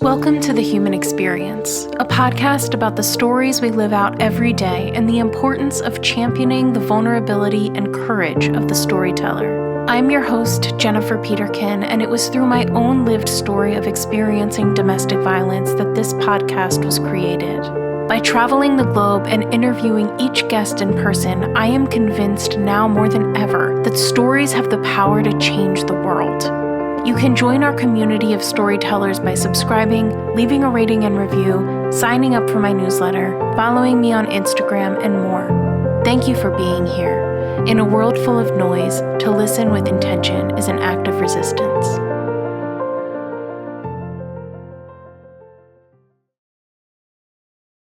Welcome to The Human Experience, a podcast about the stories we live out every day and the importance of championing the vulnerability and courage of the storyteller. I'm your host, Jennifer Peterkin, and it was through my own lived story of experiencing domestic violence that this podcast was created. By traveling the globe and interviewing each guest in person, I am convinced now more than ever that stories have the power to change the world. You can join our community of storytellers by subscribing, leaving a rating and review, signing up for my newsletter, following me on Instagram, and more. Thank you for being here. In a world full of noise, to listen with intention is an act of resistance.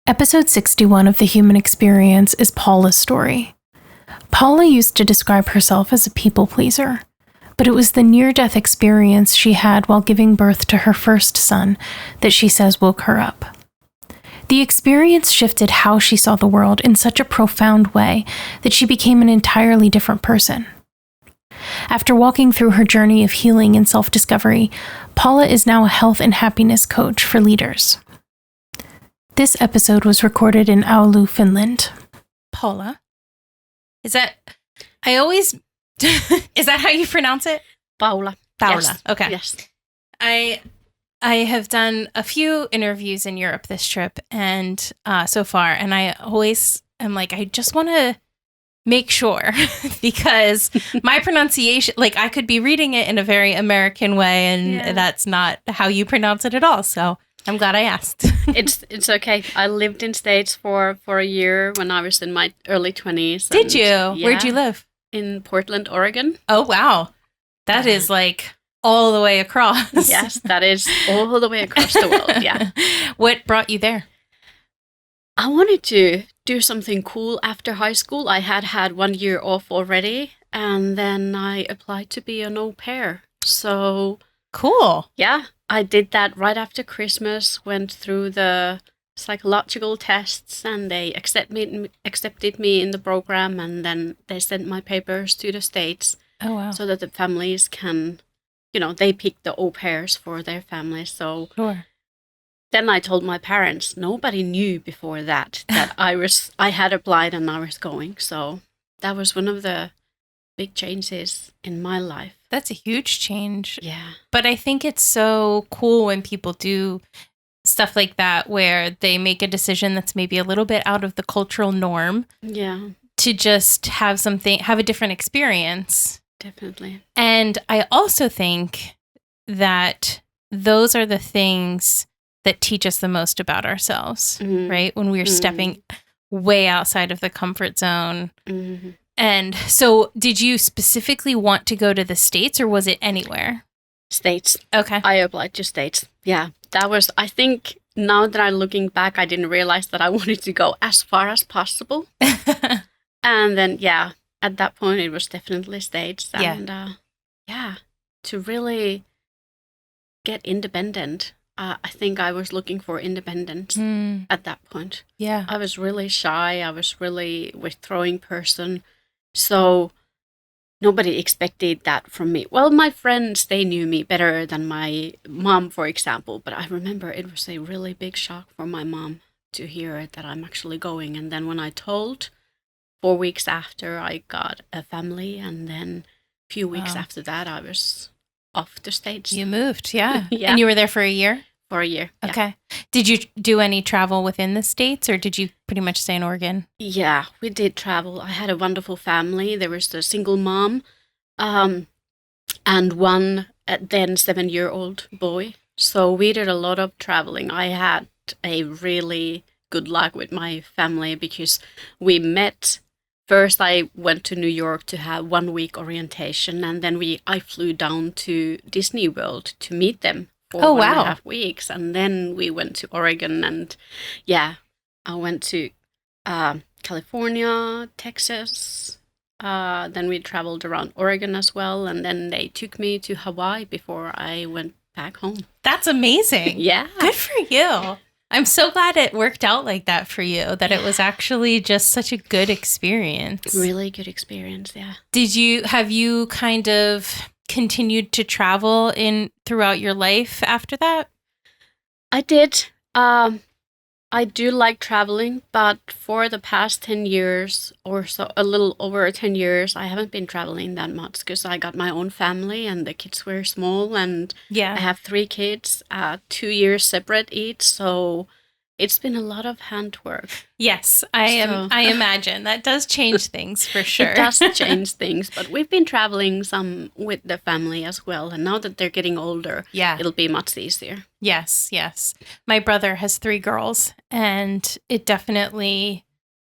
Episode 61 of The Human Experience is Paula's story. Paula used to describe herself as a people pleaser, but it was the near-death experience she had while giving birth to her first son that she says woke her up. The experience shifted how she saw the world in such a profound way that she became an entirely different person. After walking through her journey of healing and self-discovery, Paula is now a health and happiness coach for leaders. This episode was recorded in Oulu, Finland. Paula, is that how you pronounce it? Paula. Paula. Yes. Okay. Yes. I have done a few interviews in Europe this trip and so far, and I always am like, I just want to make sure because my pronunciation, like I could be reading it in a very American way, and that's not how you pronounce it at all. So I'm glad I asked. It's okay. I lived in States for a year when I was in my early 20s. Did you? Yeah, Where'd you live? In Portland, Oregon. Oh, wow. That is like all the way across. Yes, that is all the way across the world. Yeah. What brought you there? I wanted to do something cool after high school. I had 1 year off already, and then I applied to be an au pair. So cool. Yeah, I did that right after Christmas, went through the psychological tests, and they accepted me in the program, and then they sent my papers to the States. Oh, wow. So that the families can, they pick the au pairs for their families. So Sure. Then I told my parents. Nobody knew before that I had applied and I was going. So that was one of the big changes in my life. That's a huge change. Yeah. But I think it's so cool when people do stuff like that where they make a decision that's maybe a little bit out of the cultural norm. Yeah. To just have a different experience. Definitely. And I also think that those are the things that teach us the most about ourselves, right? When we're stepping way outside of the comfort zone. Mm-hmm. And so did you specifically want to go to the States, or was it anywhere? States. Okay. I applied to States. Yeah. That was, I think, now that I'm looking back, I didn't realize that I wanted to go as far as possible. And then, at that point, it was definitely States. And, to really get independent. I think I was looking for independence at that point. Yeah. I was really shy. I was really withdrawing person. So nobody expected that from me. Well, my friends, they knew me better than my mom, for example. But I remember it was a really big shock for my mom to hear that I'm actually going. And then when I told, 4 weeks after, I got a family. And then a few weeks after that, I was off to States. You moved, yeah. Yeah. And you were there for a year? For a year. Okay. Yeah. Did you do any travel within the States, or did you pretty much stay in Oregon? Yeah, we did travel. I had a wonderful family. There was a single mom and one then 7-year-old boy. So we did a lot of traveling. I had a really good luck with my family because we met. First, I went to New York to have 1 week orientation, and then I flew down to Disney World to meet them for 1.5 weeks, and then we went to Oregon, and I went to California, Texas. Then we traveled around Oregon as well, and then they took me to Hawaii before I went back home. That's amazing. Yeah. Good for you. I'm so glad it worked out like that for you, that it was actually just such a good experience. Really good experience, yeah. Have you kind of continued to travel throughout your life after that? I did. I do like traveling, but for the past 10 years or so, a little over 10 years, I haven't been traveling that much because I got my own family and the kids were small and I Yeah. have 3 kids, 2 years separate each. So it's been a lot of handwork. Yes, So I imagine that does change things for sure. it does change things, but we've been traveling some with the family as well. And now that they're getting older, Yeah. it'll be much easier. Yes, yes. My brother has 3 girls, and it definitely,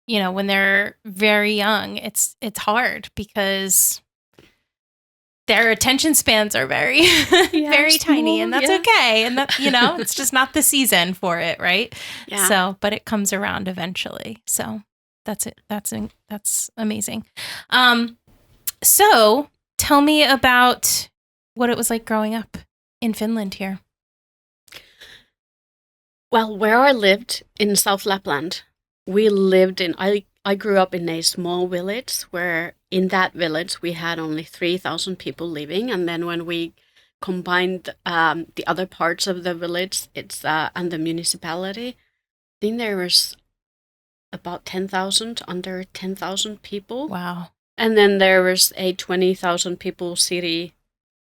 when they're very young, it's hard because their attention spans are very, very tiny, and that's okay. And that, it's just not the season for it, right? Yeah. So, but it comes around eventually. So that's it. That's amazing. So tell me about what it was like growing up in Finland here. Well, where I lived in South Lapland, I grew up in a small village where in that village we had only 3,000 people living. And then when we combined the other parts of the village, and the municipality, I think there was about 10,000, under 10,000 people. Wow. And then there was a 20,000 people city.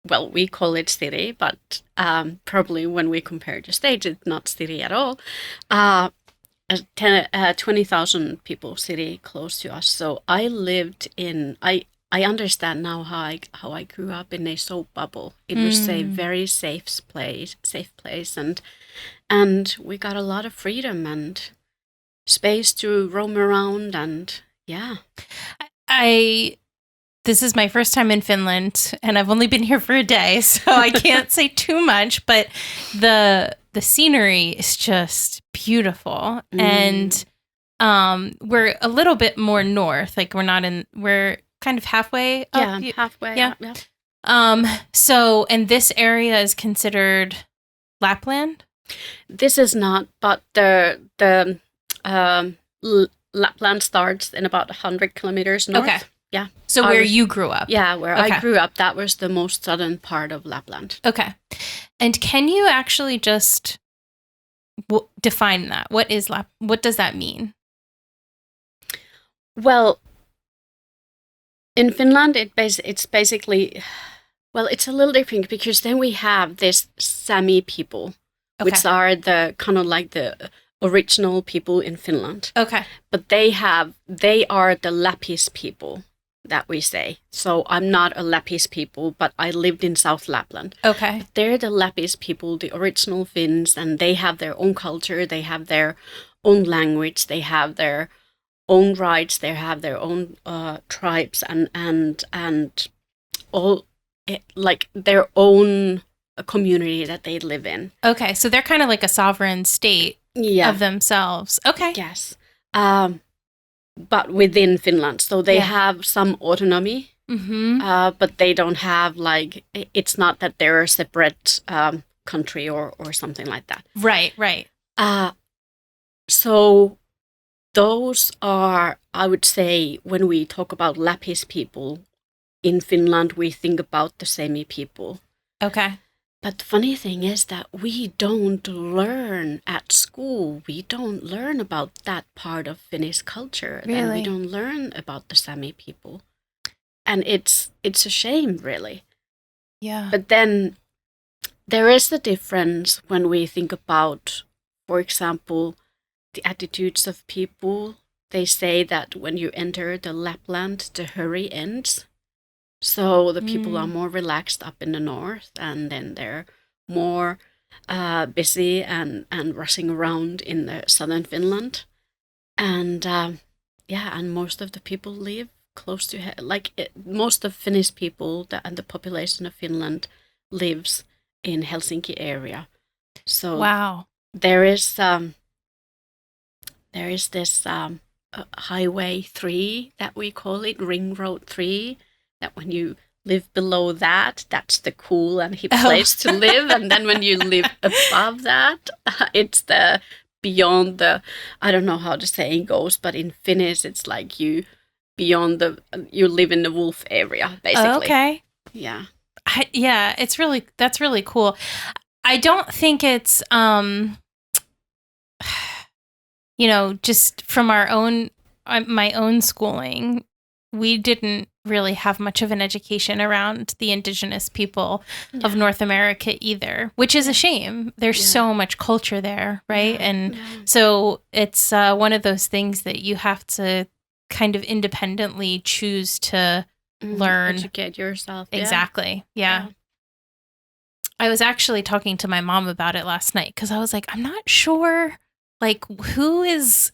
Well, we call it city, but probably when we compare to states, it's not city at all. 20,000 people city close to us. So I lived in. I understand now how I grew up in a soap bubble. It was a very safe place, and we got a lot of freedom and space to roam around, and yeah. This is my first time in Finland, and I've only been here for a day, so I can't say too much, but the scenery is just beautiful. And we're a little bit more north, like we're kind of halfway up. Yeah, halfway yeah. up, yeah. So, and this area is considered Lapland? This is not, but the Lapland starts in about 100 kilometers north. Okay. Yeah. So where you grew up? Yeah, where I grew up, that was the most southern part of Lapland. Okay. And can you actually just define that? What does that mean? Well, in Finland, it's basically, well, it's a little different because then we have this Sami people, which are the kind of like the original people in Finland. Okay. But they are the Lapis people that we say. So I'm not a Lapis people, but I lived in South Lapland. Okay. But they're the Lapis people, the original Finns, and they have their own culture, they have their own language, they have their own rights, they have their own tribes and all like their own community that they live in. Okay, so they're kind of like a sovereign state of themselves. Okay. Yes. But within Finland. So they have some autonomy, but they don't have it's not that they're a separate country or something like that. Right, right. So those are, I would say, when we talk about Lapis people in Finland, we think about the Sami people. Okay. But the funny thing is that we don't learn at school. We don't learn about that part of Finnish culture. Really? And we don't learn about the Sami people. And it's a shame, really. Yeah. But then there is a difference when we think about, for example, the attitudes of people. They say that when you enter the Lapland, the hurry ends. So the people are more relaxed up in the north, and then they're more busy and rushing around in the southern Finland. And and most of the people live close to, most of Finnish people and the population of Finland lives in Helsinki area. So wow. There is this Highway 3 that we call it, Ring Road 3, that when you live below that, that's the cool and hip place to live. And then when you live above that, it's the beyond the, I don't know how the saying goes, but in Finnish, it's like you live in the wolf area, basically. Okay. Yeah. That's really cool. I don't think it's just from my own schooling, we didn't really have much of an education around the indigenous people of North America either, which is a shame. There's so much culture there, right? And so it's one of those things that you have to kind of independently choose to learn. Educate yourself. Exactly. Yeah. I was actually talking to my mom about it last night because I was like, I'm not sure. Like, who is,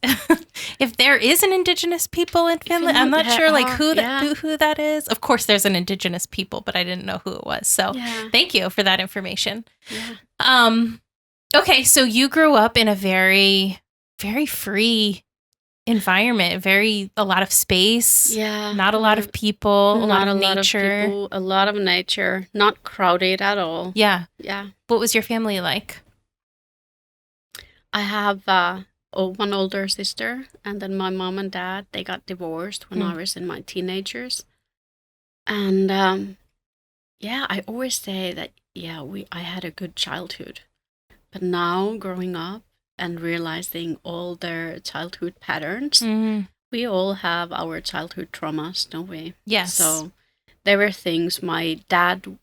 if there is an indigenous people in Finland, I'm not sure, like, who that is. Of course, there's an indigenous people, but I didn't know who it was. So thank you for that information. Yeah. Okay, so you grew up in a very, very free environment, a lot of space. Yeah. Not a lot of people, a lot of nature. A lot of nature, not crowded at all. Yeah. Yeah. What was your family like? I have one older sister, and then my mom and dad, they got divorced when I was in my teenagers. And I always say that, I had a good childhood. But now growing up and realizing all their childhood patterns, we all have our childhood traumas, don't we? Yes. So there were things. My dad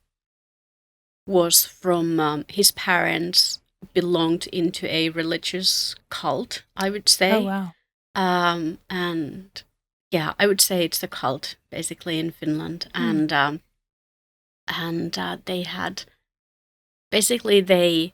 was from his parents belonged into a religious cult, I would say. Oh, wow. And I would say it's a cult basically in Finland. And they had, basically they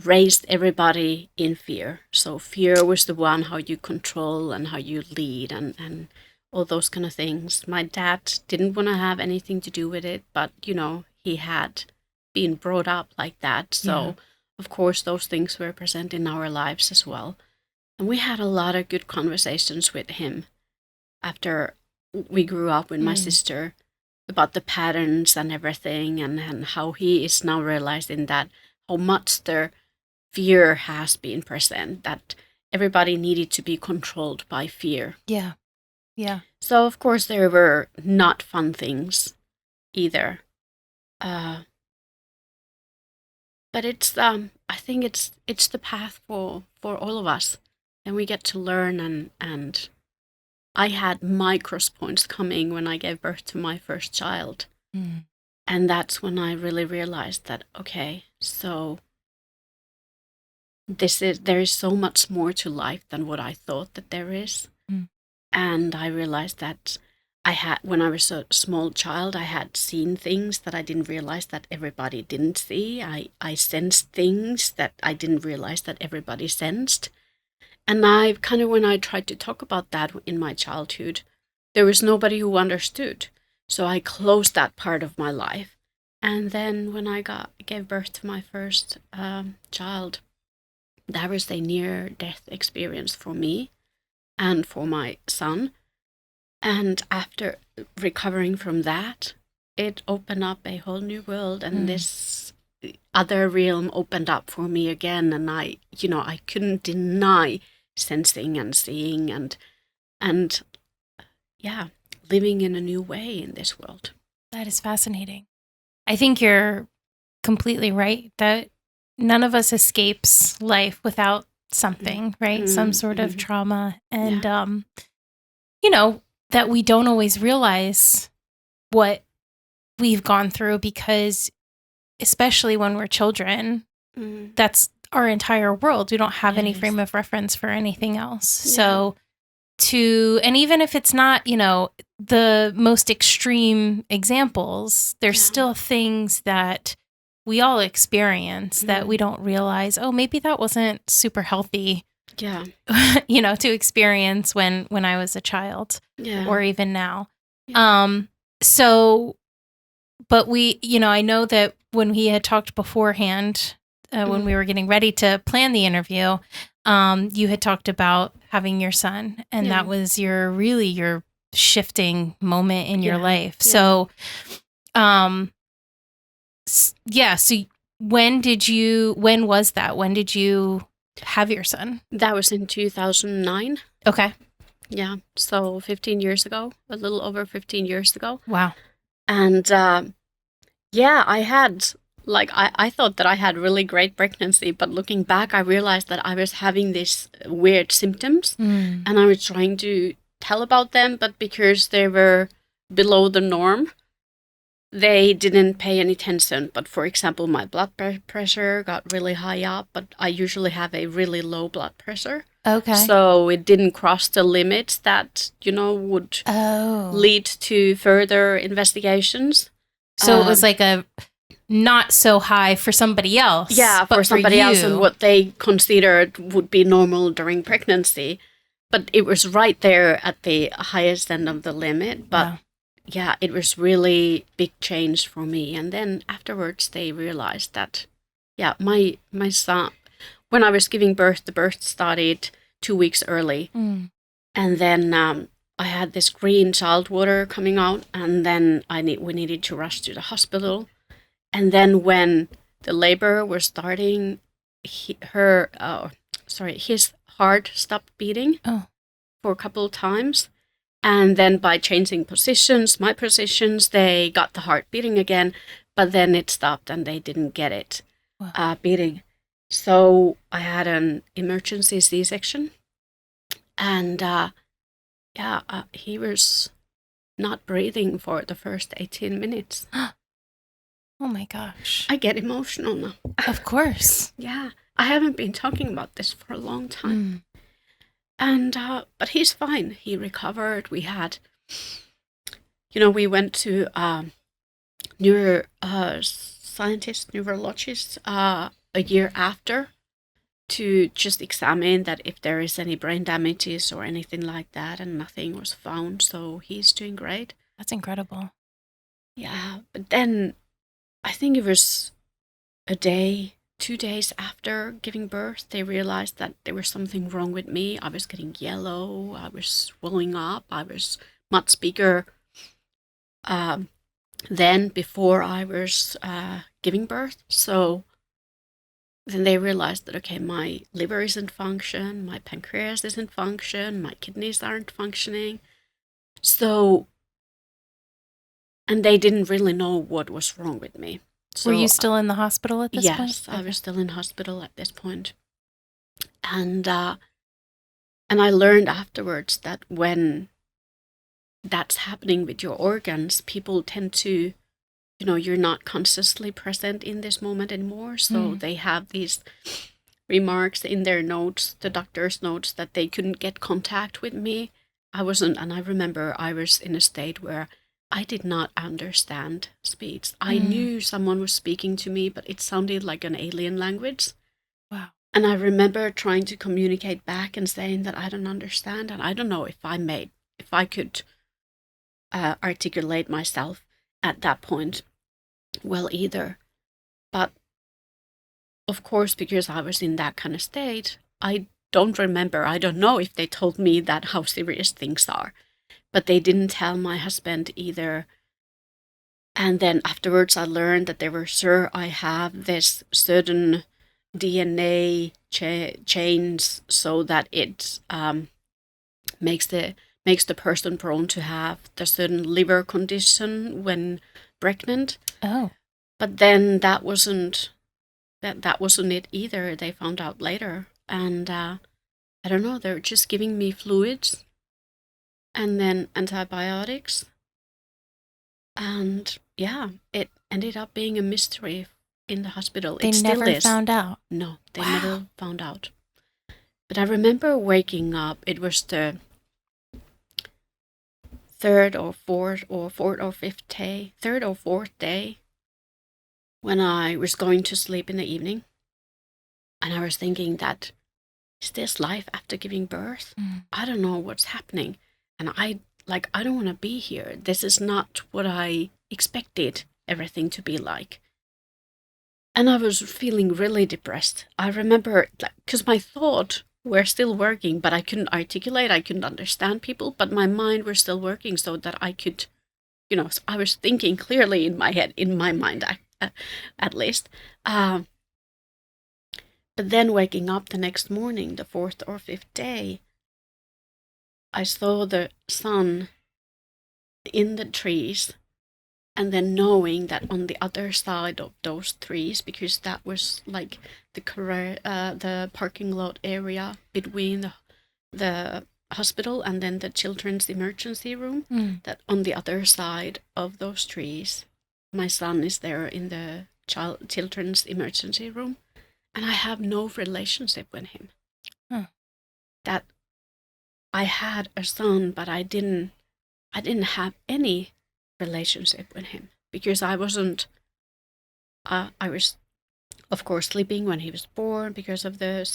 raised everybody in fear. So fear was the one how you control and how you lead and all those kind of things. My dad didn't want to have anything to do with it, but he had been brought up like that. So of course, those things were present in our lives as well. And we had a lot of good conversations with him after we grew up with my sister about the patterns and everything and how he is now realizing that how much their fear has been present, that everybody needed to be controlled by fear. Yeah. Yeah. So, of course, there were not fun things either. But it's I think it's the path for all of us, and we get to learn and I had micros points coming when I gave birth to my first child, and that's when I really realized that so there is so much more to life than what I thought that there is, and I realized that when I was a small child, I had seen things that I didn't realize that everybody didn't see. I sensed things that I didn't realize that everybody sensed. And when I tried to talk about that in my childhood, there was nobody who understood. So I closed that part of my life. And then when I gave birth to my first child, that was a near-death experience for me and for my son. And after recovering from that, it opened up a whole new world, and this other realm opened up for me again. And I couldn't deny sensing and seeing and living in a new way in this world. That is fascinating. I think you're completely right that none of us escapes life without something, right? Some sort of trauma. And, that we don't always realize what we've gone through because, especially when we're children, that's our entire world. We don't have any frame of reference for anything else. Yeah. So and even if it's not, the most extreme examples, there's still things that we all experience that we don't realize, maybe that wasn't super healthy. Yeah. To experience when I was a child or even now. Yeah. But we, I know that when we had talked beforehand, when we were getting ready to plan the interview, you had talked about having your son, and that was your shifting moment in your life. Yeah. So, when was that? When did you have your son? That was in 2009. Okay. Yeah. So 15 years ago, a little over 15 years ago. Wow. And I had like I thought that I had really great pregnancy, but looking back, I realized that I was having these weird symptoms, and I was trying to tell about them, but because they were below the norm, they didn't pay any attention. But for example, my blood pressure got really high up, but I usually have a really low blood pressure. Okay. So it didn't cross the limits that, would lead to further investigations. So it was like a not so high for somebody else. Yeah, but for somebody else you. and what they considered would be normal during pregnancy. But it was right there at the highest end of the limit. But Wow. yeah, it was really big change for me. And then afterwards they realized that, yeah, my son, when I was giving birth, the birth started 2 weeks early. And then I had this green child water coming out, and then we needed to rush to the hospital. And then when the labor was starting, his heart stopped beating for a couple of times. And then by changing my positions, they got the heart beating again, but then it stopped and they didn't get it beating. So I had an emergency C-section, and he was not breathing for the first 18 minutes. Oh my gosh. I get emotional now. Of course. Yeah, I haven't been talking about this for a long time. And, but he's fine. He recovered. We had, we went to neurologist a year after to just examine that if there is any brain damages or anything like that, and nothing was found. So he's doing great. That's incredible. Yeah, but then I think it was 2 days after giving birth, they realized that there was something wrong with me. I was getting yellow. I was swelling up. I was much bigger than before I was giving birth. So then they realized that, okay, my liver isn't function, my pancreas isn't function, my kidneys aren't functioning. So, and they didn't really know what was wrong with me. So, were you still in the hospital at this point? Yes, I was still in hospital at this point. And I learned afterwards that when that's happening with your organs, people tend to, you're not consciously present in this moment anymore. So they have these remarks in their notes, the doctor's notes, that they couldn't get contact with me. And I remember I was in a state where I did not understand speech. I knew someone was speaking to me, but it sounded like an alien language. Wow. And I remember trying to communicate back and saying that I don't understand. And I don't know if I could articulate myself at that point well either. But of course, because I was in that kind of state, I don't know if they told me that how serious things are. But they didn't tell my husband either. And then afterwards I learned that they were sure I have this certain DNA chains so that it makes the person prone to have the certain liver condition when pregnant. Oh. But then that wasn't it either. They found out later. And I don't know, they're just giving me fluids and then antibiotics. And yeah, it ended up being a mystery in the hospital. They never found out? No, they never found out. But I remember waking up, it was the third or fourth day when I was going to sleep in the evening. And I was thinking that, is this life after giving birth? I don't know what's happening. And I don't want to be here. This is not what I expected everything to be like. And I was feeling really depressed. I remember, because my thoughts were still working, but I couldn't articulate, I couldn't understand people, but my mind was still working so that I could, I was thinking clearly in my head, in my mind, at least. But then waking up the next morning, the 4th or 5th day, I saw the sun in the trees, And then knowing that on the other side of those trees, because that was like the parking lot area between the hospital and then the children's emergency room, that on the other side of those trees, my son is there in the children's emergency room, and I have no relationship with him. That I had a son, but I didn't have any relationship with him because I wasn't. I was, of course, sleeping when he was born because of the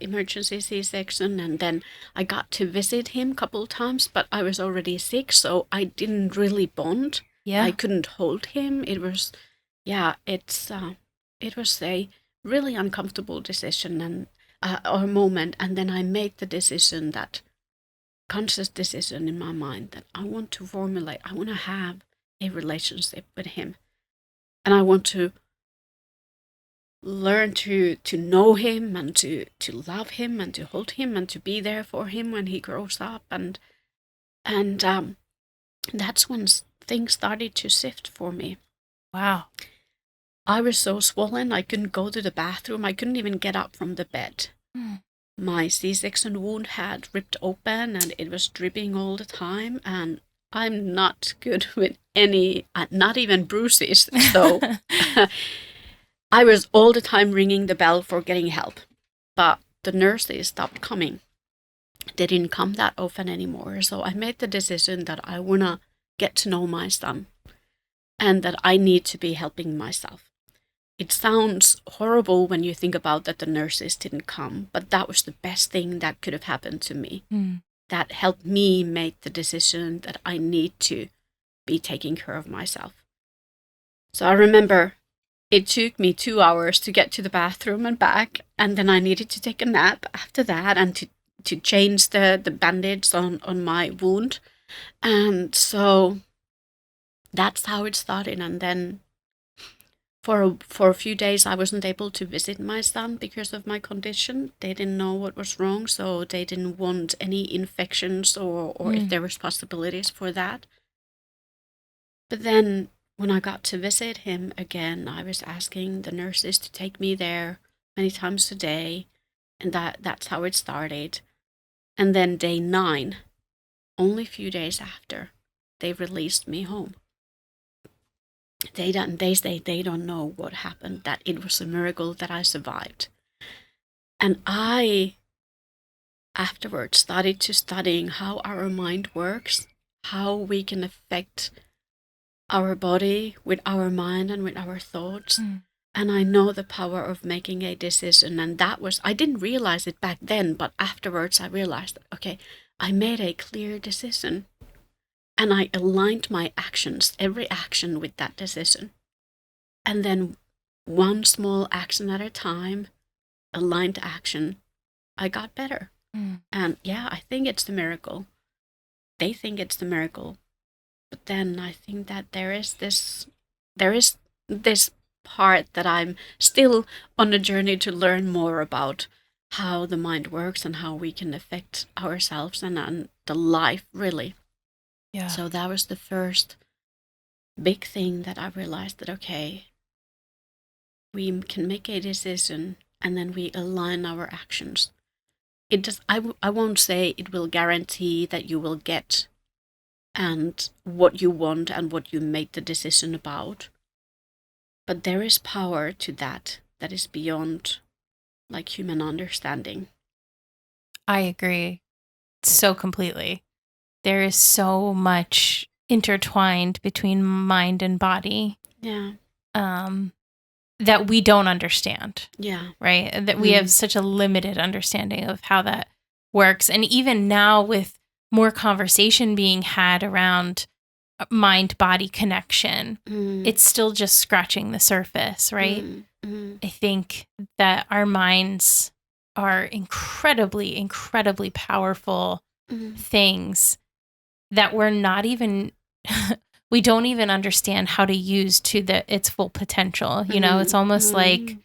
emergency C-section, and then I got to visit him a couple times, but I was already sick, so I didn't really bond. Yeah. I couldn't hold him. It was, it was a really uncomfortable decision and or moment, and then I made the decision, that conscious decision in my mind, that I want to have a relationship with him, and I want to learn to know him and to love him and to hold him and to be there for him when he grows up, and that's when things started to shift for me. Wow. I was so swollen I couldn't go to the bathroom. I couldn't even get up from the bed. My C-section wound had ripped open and it was dripping all the time, and I'm not good with any, not even bruises, so I was all the time ringing the bell for getting help, but the nurses stopped coming. They didn't come that often anymore, so I made the decision that I want to get to know my son and that I need to be helping myself. It sounds horrible when you think about that the nurses didn't come, but that was the best thing that could have happened to me. That helped me make the decision that I need to be taking care of myself. So I remember it took me 2 hours to get to the bathroom and back, and then I needed to take a nap after that and to change the bandage on my wound. And so that's how it started. And then for a few days I wasn't able to visit my son because of my condition. They didn't know what was wrong, so they didn't want any infections or if there was possibilities for that. But then when I got to visit him again, I was asking the nurses to take me there many times a day, and that's how it started. And then day 9, only a few days after, they released me home. They say they don't know what happened, that it was a miracle that I survived. And I afterwards started to studying how our mind works, how we can affect our body with our mind and with our thoughts. And I know the power of making a decision. And I didn't realize it back then, but afterwards I realized, okay, I made a clear decision. And I aligned my actions, every action, with that decision. And then one small action at a time, aligned action, I got better. And yeah, I think it's the miracle. They think it's the miracle. But then I think that there is this part that I'm still on a journey to learn more about how the mind works and how we can affect ourselves and the life, really. Yeah. So that was the first big thing that I realized, that, okay, we can make a decision and then we align our actions. I won't say it will guarantee that you will get and what you want and what you made the decision about. But there is power to that is beyond like human understanding. I agree so completely. There is so much intertwined between mind and body. Yeah. That we don't understand. Yeah. Right? And that we have such a limited understanding of how that works. And even now, with more conversation being had around mind-body connection, it's still just scratching the surface, right? I think that our minds are incredibly, incredibly powerful things that we're not even, we don't even understand how to use to its full potential. You know, it's almost like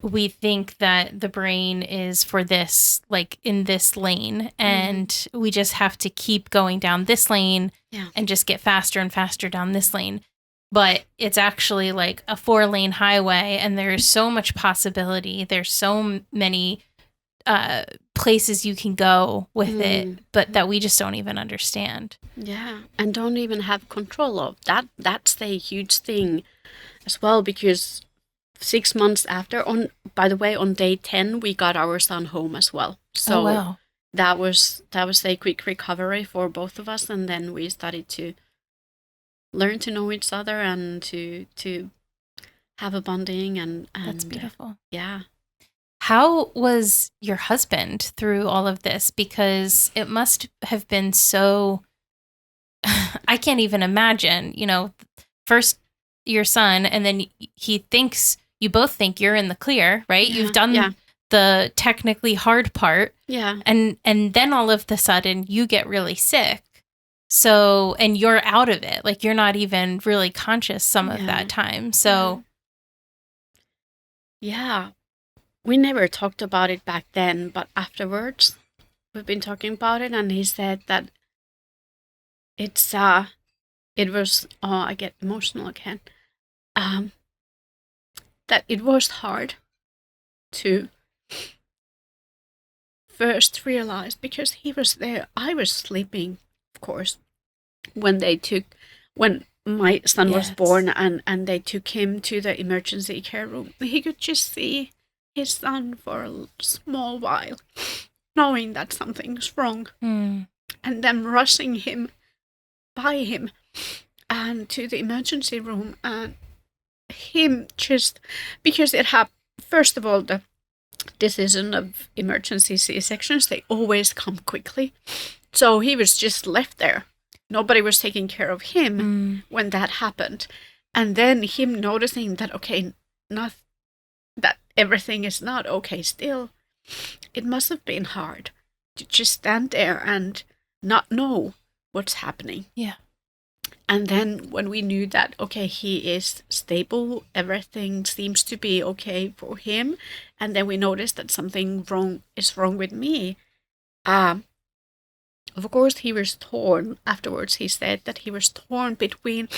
we think that the brain is for this, like in this lane, and we just have to keep going down this lane and just get faster and faster down this lane. but it's actually like a 4-lane highway, and there's so much possibility. There's so many places you can go with it, but that we just don't even understand. Yeah, and don't even have control of that. That's the huge thing as well, because 6 months after, by the way, on day 10 we got our son home as well. So wow. that was a quick recovery for both of us, and then we started to learn to know each other and to have a bonding, and That's beautiful. Yeah. How was your husband through all of this? Because it must have been so, I can't even imagine, first your son, and then you both think you're in the clear, right? You've done the technically hard part. Yeah. And then all of the sudden you get really sick. So, and you're out of it. Like, you're not even really conscious some of that time. So. Yeah. We never talked about it back then, but afterwards we've been talking about it, and he said that it was, I get emotional again, that it was hard to first realize, because he was there. I was sleeping, of course, when my son was born, and they took him to the emergency care room. He could just see his son for a small while, knowing that something's wrong, and then rushing him and to the emergency room, and him just, because it happened. First of all, the decision of emergency C-sections, they always come quickly, so he was just left there. Nobody was taking care of him when that happened, and then him noticing that that everything is not okay still. It must have been hard to just stand there and not know what's happening. Yeah. And then when we knew that, okay, he is stable, everything seems to be okay for him, and then we noticed that something is wrong with me. Of course, he was torn. Afterwards, he said that he was torn between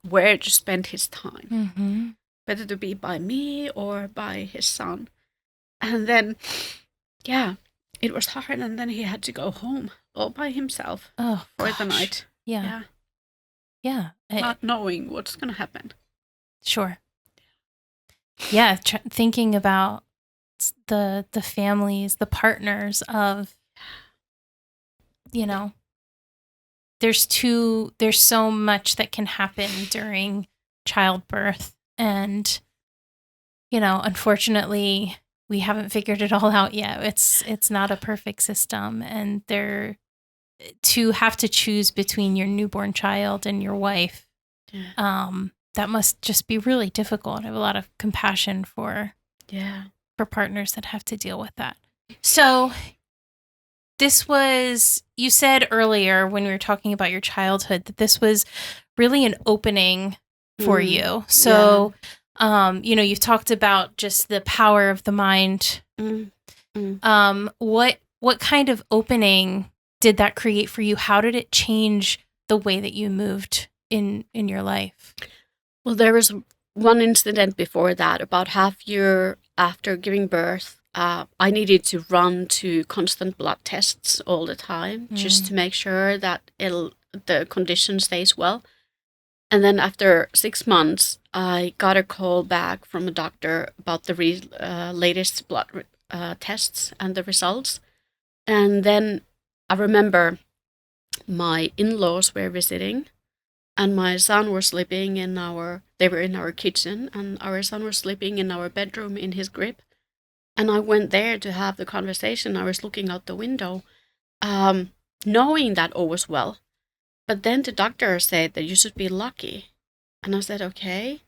where to spend his time, whether to be by me or by his son. And then, it was hard, and then he had to go home all by himself for the night. Yeah. Not knowing what's going to happen. Sure. Yeah, thinking about the families, the partners of, there's so much that can happen during childbirth, and unfortunately we haven't figured it all out yet. It's not a perfect system, and to have to choose between your newborn child and your wife, that must just be really difficult. I have a lot of compassion for partners that have to deal with that. So this was, you said earlier when we were talking about your childhood, that this was really an opening for you. So, you've talked about just the power of the mind. What kind of opening did that create for you? How did it change the way that you moved in your life? Well, there was one incident before that. About half year after giving birth, I needed to run to constant blood tests all the time, just to make sure that the condition stays well. And then after 6 months, I got a call back from a doctor about the latest blood tests and the results. And then I remember my in-laws were visiting, and my son was sleeping they were in our kitchen, and our son was sleeping in our bedroom in his crib. And I went there to have the conversation. I was looking out the window, knowing that all was well. But then the doctor said that you should be lucky. And I said, okay,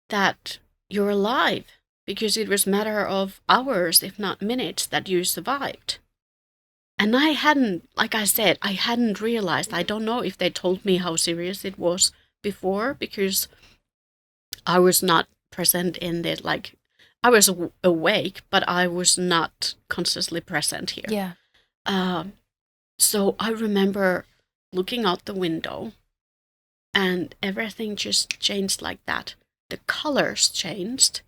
that you're alive, because it was a matter of hours, if not minutes, that you survived. And I hadn't, like I said, I hadn't realized. I don't know if they told me how serious it was before, because I was not present in it. Like, I was awake, but I was not consciously present here. Yeah. So I remember looking out the window and everything just changed like that. The colors changed.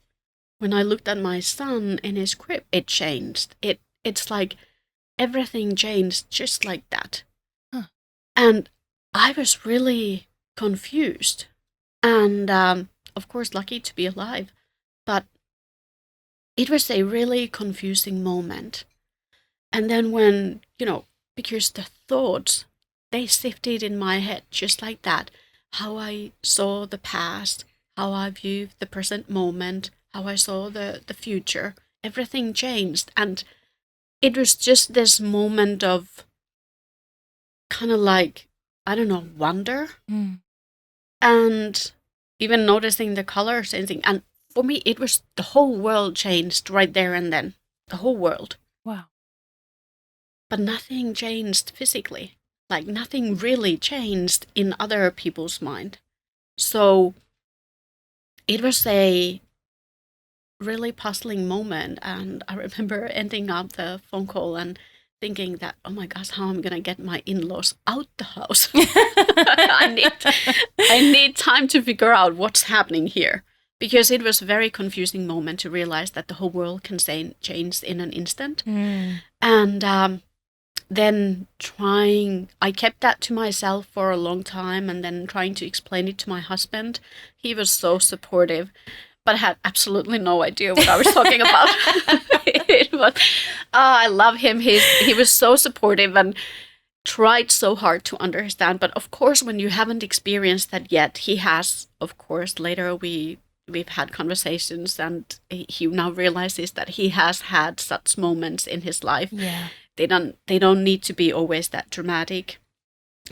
When I looked at my son in his crib, it changed. It's like everything changed just like that. Huh. And I was really confused. And of course, lucky to be alive. But it was a really confusing moment. And then when, because the thoughts, they sifted in my head just like that. How I saw the past, how I viewed the present moment, how I saw the future. Everything changed. And it was just this moment of kind of like, I don't know, wonder. Mm. And even noticing the colors changing. And for me, it was the whole world changed right there and then. The whole world. Wow. But nothing changed physically. Like nothing really changed in other people's mind. So it was a really puzzling moment. And I remember ending up the phone call and thinking that, oh my gosh, how I'm going to get my in-laws out the house. I need time to figure out what's happening here. Because it was a very confusing moment to realize that the whole world can change in an instant. Mm. And then I kept that to myself for a long time, and then trying to explain it to my husband. He was so supportive, but had absolutely no idea what I was talking about. It was, I love him. He was so supportive and tried so hard to understand. But of course, when you haven't experienced that yet, he has, of course, later we've had conversations, and he now realizes that he has had such moments in his life. Yeah. They don't need to be always that dramatic.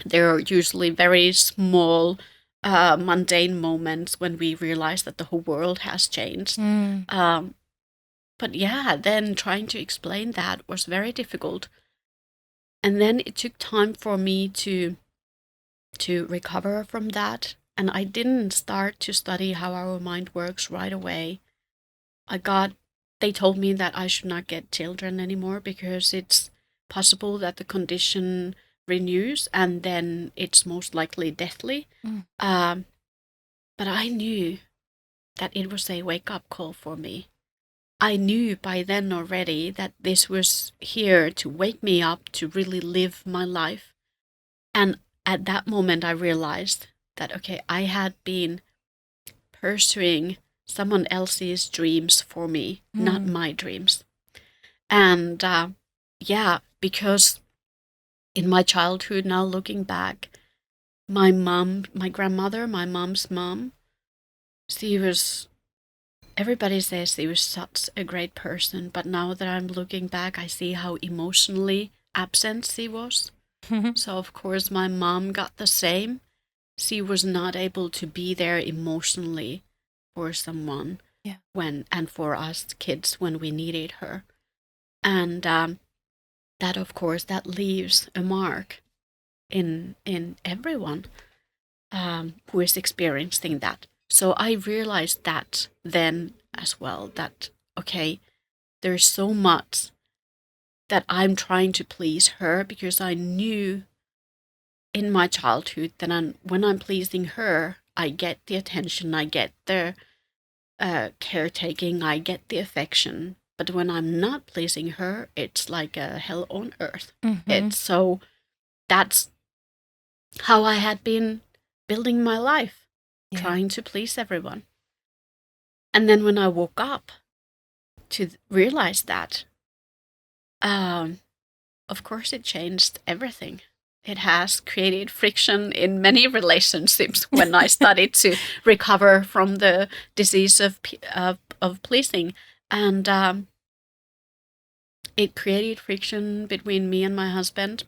They're usually very small, mundane moments when we realize that the whole world has changed. Mm. But yeah, then trying to explain that was very difficult. And then it took time for me to recover from that. And I didn't start to study how our mind works right away. They told me that I should not get children anymore because it's possible that the condition renews and then it's most likely deathly. Mm. But I knew that it was a wake-up call for me. I knew by then already that this was here to wake me up to really live my life. And at that moment, I realized that, okay, I had been pursuing someone else's dreams for me, not my dreams. And because in my childhood, now looking back, my grandmother, my mom's mom, everybody says she was such a great person, but now that I'm looking back, I see how emotionally absent she was. So of course my mom got the same. She was not able to be there emotionally for someone and for us kids when we needed her. And that, of course, that leaves a mark in everyone who is experiencing that. So I realized that then as well, that, okay, there's so much that I'm trying to please her because I knew in my childhood that when I'm pleasing her, I get the attention, I get the caretaking, I get the affection. But when I'm not pleasing her, it's like a hell on earth. So that's how I had been building my life, trying to please everyone. And then when I woke up to realize that, of course it changed everything. It has created friction in many relationships when I started to recover from the disease of pleasing. And it created friction between me and my husband.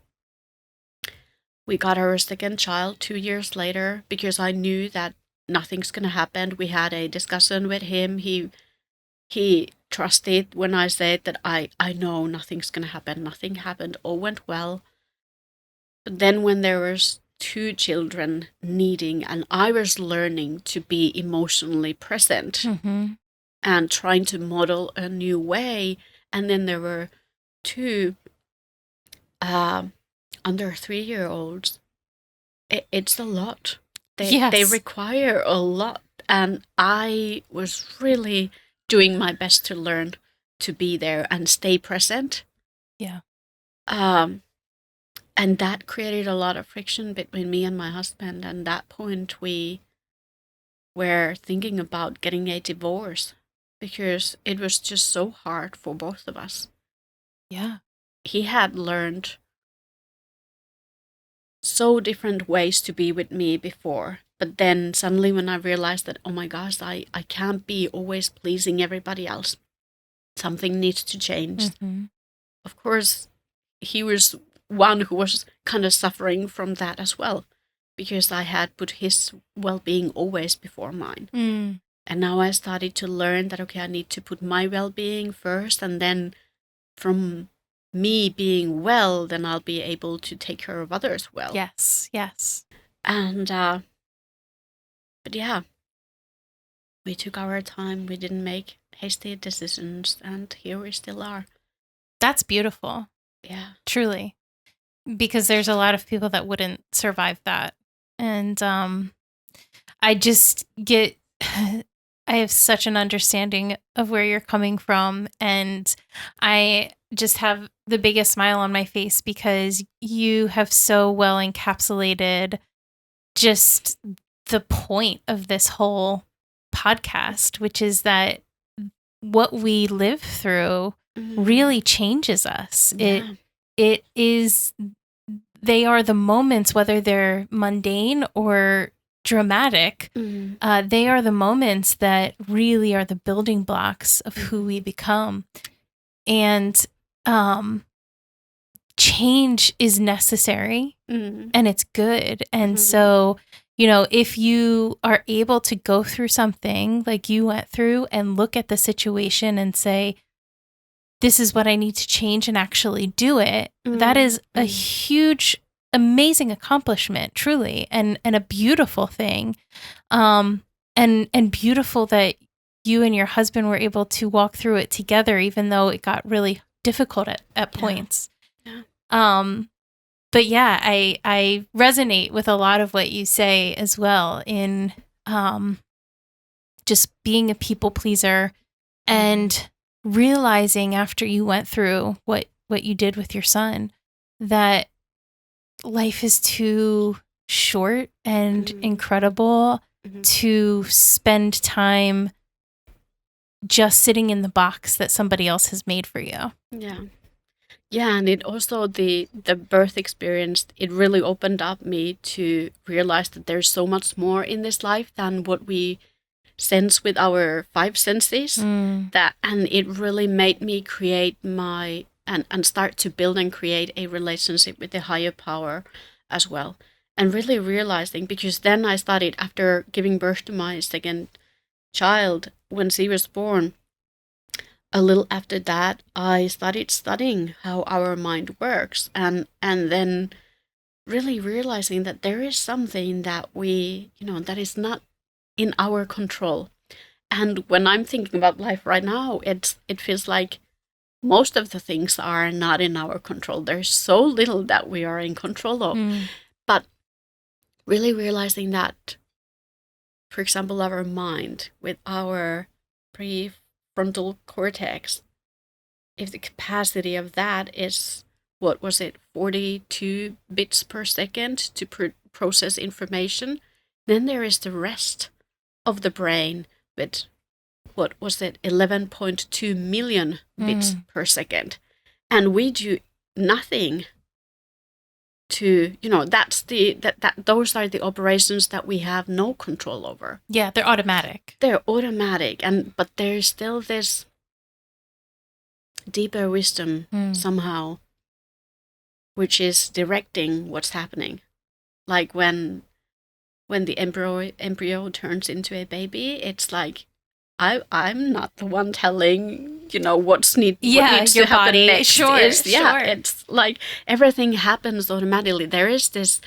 We got our second child 2 years later because I knew that nothing's going to happen. We had a discussion with him. He trusted when I said that I know nothing's going to happen. Nothing happened. All went well. But then when there was 2 children needing, and I was learning to be emotionally present and trying to model a new way, and then there were 2 under 3-year-olds, it's a lot. They Yes. require a lot, and I was really doing my best to learn to be there and stay present. Yeah. Um, and that created a lot of friction between me and my husband. And at that point, we were thinking about getting a divorce because it was just so hard for both of us. Yeah. He had learned so different ways to be with me before. But then suddenly when I realized that, oh my gosh, I can't be always pleasing everybody else. Something needs to change. Mm-hmm. Of course, he was one who was kind of suffering from that as well, because I had put his well-being always before mine. Mm. And now I started to learn that, okay, I need to put my well-being first, and then from me being well, then I'll be able to take care of others well. Yes. Yes. And, but yeah, we took our time. We didn't make hasty decisions, and here we still are. That's beautiful. Yeah. Truly. Because there's a lot of people that wouldn't survive that. And I just get, I have such an understanding of where you're coming from. And I just have the biggest smile on my face because you have so well encapsulated just the point of this whole podcast, which is that what we live through really changes us. Yeah. It is, they are the moments, whether they're mundane or dramatic, they are the moments that really are the building blocks of who we become. And change is necessary and it's good. And so, you know, if you are able to go through something like you went through and look at the situation and say, this is what I need to change and actually do it, that is a huge, amazing accomplishment, truly, and a beautiful thing. And beautiful that you and your husband were able to walk through it together, even though it got really difficult at points. Yeah. But yeah, I resonate with a lot of what you say as well in just being a people pleaser and realizing after you went through what you did with your son that life is too short and incredible to spend time just sitting in the box that somebody else has made for you. Yeah. Yeah, and it also, the birth experience, it really opened up me to realize that there's so much more in this life than what we sense with our five senses. That, and it really made me create my, and start to build and create a relationship with the higher power as well. And really realizing, because then I started, after giving birth to my second child, when she was born, a little after that, I started studying how our mind works, and then really realizing that there is something that we, that is not in our control. And when I'm thinking about life right now, it feels like most of the things are not in our control. There's so little that we are in control of. But really realizing that, for example, our mind with our prefrontal cortex, if the capacity of that is, what was it, 42 bits per second to process information, then there is the rest of the brain with, what was it, 11.2 million bits per second. And we do nothing to, that's those are the operations that we have no control over. Yeah, they're automatic. But there's still this deeper wisdom somehow, which is directing what's happening. Like when the embryo turns into a baby, it's like I'm not the one telling, what needs to happen body. next. Sure. It's like everything happens automatically. There is this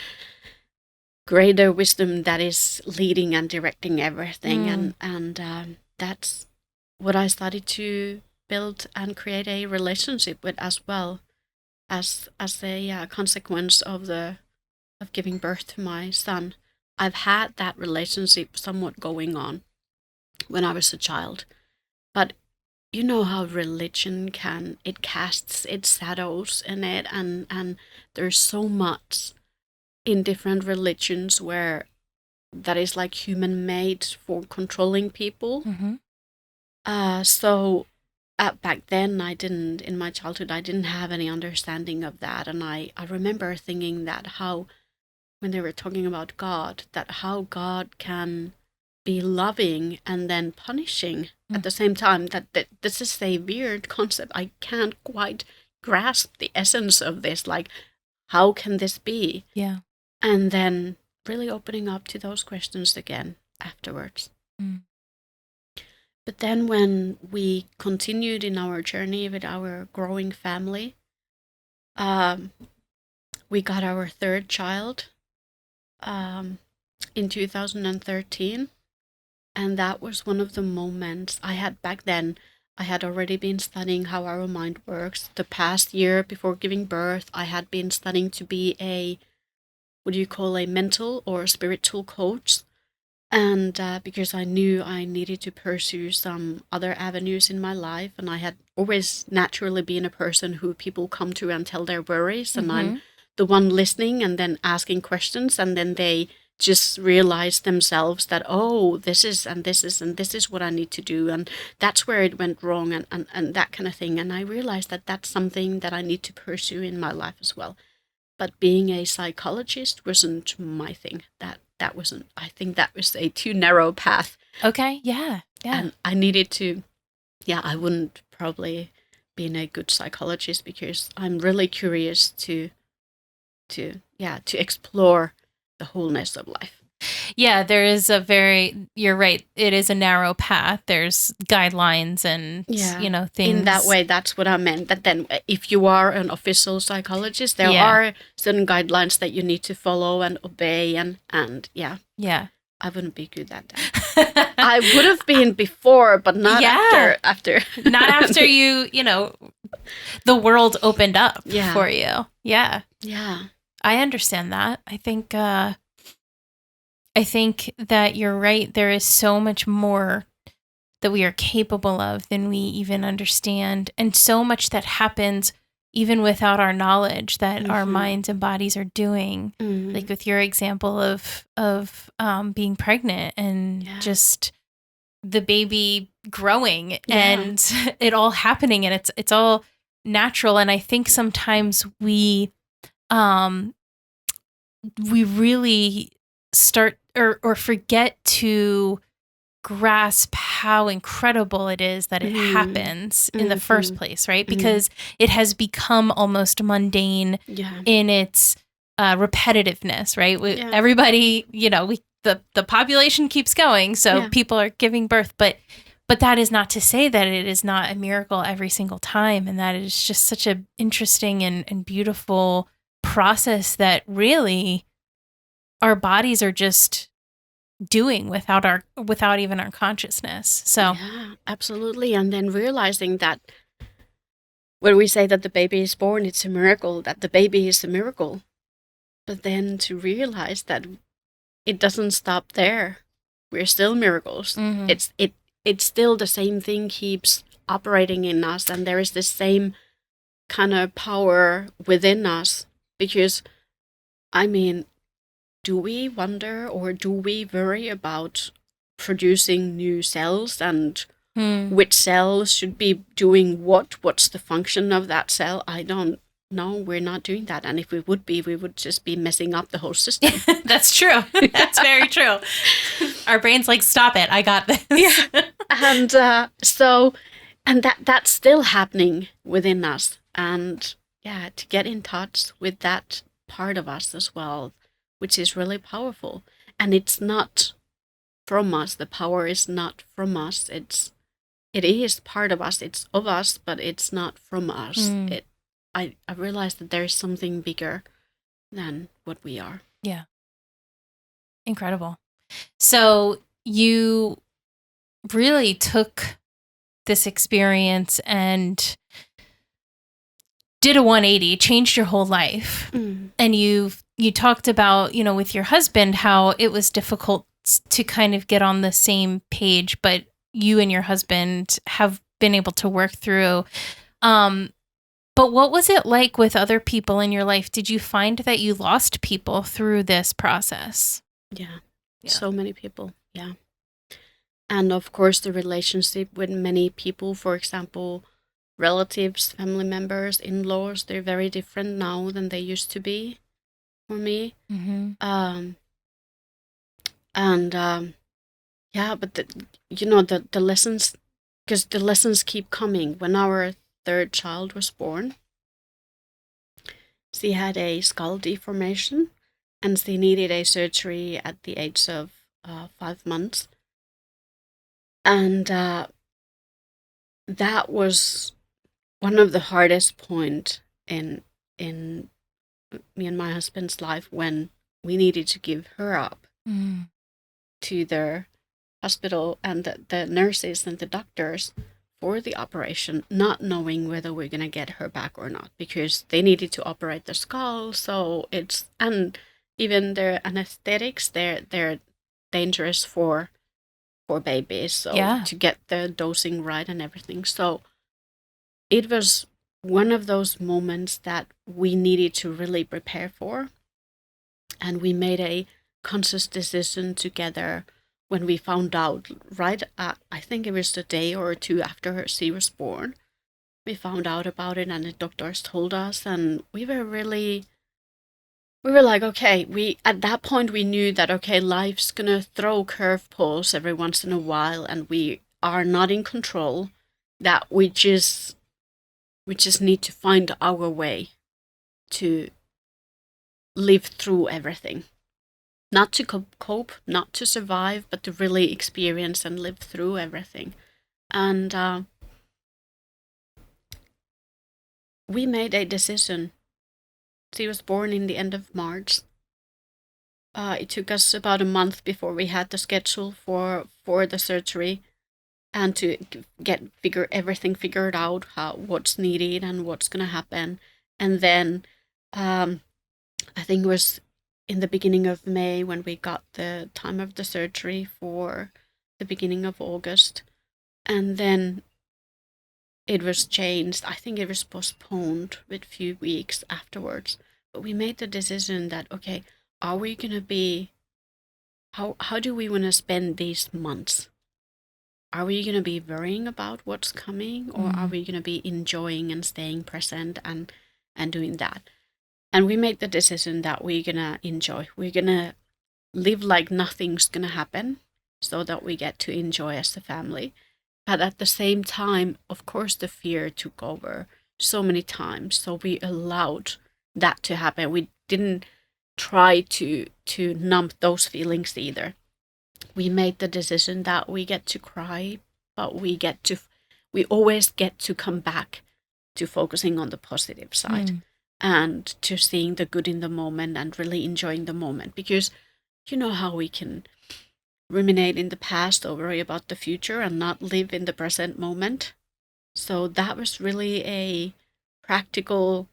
greater wisdom that is leading and directing everything, and that's what I started to build and create a relationship with, as well as a consequence of giving birth to my son. I've had that relationship somewhat going on when I was a child. But you know how religion it casts its shadows in it, and there's so much in different religions where that is like human made for controlling people. Mm-hmm. So back then, in my childhood, I didn't have any understanding of that. And I remember thinking that when they were talking about God, that how God can be loving and then punishing at the same time, that this is a weird concept. I can't quite grasp the essence of this. Like, how can this be? Yeah. And then really opening up to those questions again afterwards. Mm. But then when we continued in our journey with our growing family, we got our third child in 2013. And that was one of the moments back then. I had already been studying how our mind works. The past year before giving birth, I had been studying to be a mental or spiritual coach. And because I knew I needed to pursue some other avenues in my life, and I had always naturally been a person who people come to and tell their worries, and I'm the one listening and then asking questions, and then they just realize themselves that, oh, this is what I need to do, and that's where it went wrong, and that kind of thing. And I realized that that's something that I need to pursue in my life as well. But being a psychologist wasn't my thing. That wasn't, I think that was a too narrow path. Okay, yeah. And I needed to, I wouldn't probably be a good psychologist because I'm really curious to explore the wholeness of life. Yeah, there is you're right, it is a narrow path. There's guidelines and, things. In that way, that's what I meant. That then if you are an official psychologist, there are certain guidelines that you need to follow and obey and yeah. I wouldn't be good at that. I would have been before, but not after. Not after the world opened up for you. Yeah. Yeah. I understand that. I think that you're right. There is so much more that we are capable of than we even understand. And so much that happens even without our knowledge that our minds and bodies are doing. Like with your example of being pregnant and just the baby growing and it all happening, and it's all natural. And I think sometimes we really start or forget to grasp how incredible it is that it happens in the first place, right? Because it has become almost mundane in its repetitiveness, right? Everybody, the population keeps going, so people are giving birth, but that is not to say that it is not a miracle every single time, and that is just such an interesting and beautiful process that really our bodies are just doing without even our consciousness. So yeah, absolutely. And then realizing that when we say that the baby is born, it's a miracle, that the baby is a miracle. But then to realize that it doesn't stop there. We're still miracles. It's still the same thing keeps operating in us, and there is the same kind of power within us. Because do we wonder or do we worry about producing new cells and which cells should be doing what? What's the function of that cell? I don't know. We're not doing that. And if we would be, we would just be messing up the whole system. That's true. That's very true. Our brain's like, stop it. I got this. Yeah. And that's still happening within us. And to get in touch with that part of us as well, which is really powerful. And it's not from us. The power is not from us. It is part of us. It's of us, but it's not from us. I realized that there is something bigger than what we are. Yeah. Incredible. So you really took this experience and did a 180, changed your whole life, and you've you talked about, with your husband, how it was difficult to kind of get on the same page, but you and your husband have been able to work through. But what was it like with other people in your life? Did you find that you lost people through this process? Yeah. So many people. Yeah. And of course, the relationship with many people, for example, relatives, family members, in-laws, they're very different now than they used to be for me. Mm-hmm. Yeah, but the lessons, because the lessons keep coming. When our third child was born, she had a skull deformation, and she needed a surgery at the age of 5 months. And that was one of the hardest point in me and my husband's life, when we needed to give her up to the hospital and the nurses and the doctors for the operation, not knowing whether we're going to get her back or not, because they needed to operate the skull. So and even their anesthetics, they're dangerous for babies. So to get the dosing right and everything. So it was one of those moments that we needed to really prepare for. And we made a conscious decision together when we found out, right at, I think it was the day or two after she was born. We found out about it, and the doctors told us, and we were like, okay, at that point we knew that, okay, life's gonna throw curveballs every once in a while, and we are not in control, that we just need to find our way to live through everything. Not to cope, not to survive, but to really experience and live through everything. And we made a decision. She was born in the end of March. It took us about a month before we had the schedule for the surgery, and to get everything figured out, what's needed and what's gonna happen. And then I think it was in the beginning of May when we got the time of the surgery for the beginning of August. And then it was changed. I think it was postponed with a few weeks afterwards. But we made the decision that, okay, are we going to be, how do we want to spend these months? Are we going to be worrying about what's coming, or are we going to be enjoying and staying present and doing that? And we made the decision that we're going to enjoy. We're going to live like nothing's going to happen, so that we get to enjoy as a family. But at the same time, of course, the fear took over so many times. So we allowed that to happen. We didn't try to numb those feelings either. We made the decision that we get to cry, but we always get to come back to focusing on the positive side. And to seeing the good in the moment and really enjoying the moment. Because you know how we can ruminate in the past or worry about the future and not live in the present moment. So that was really a practical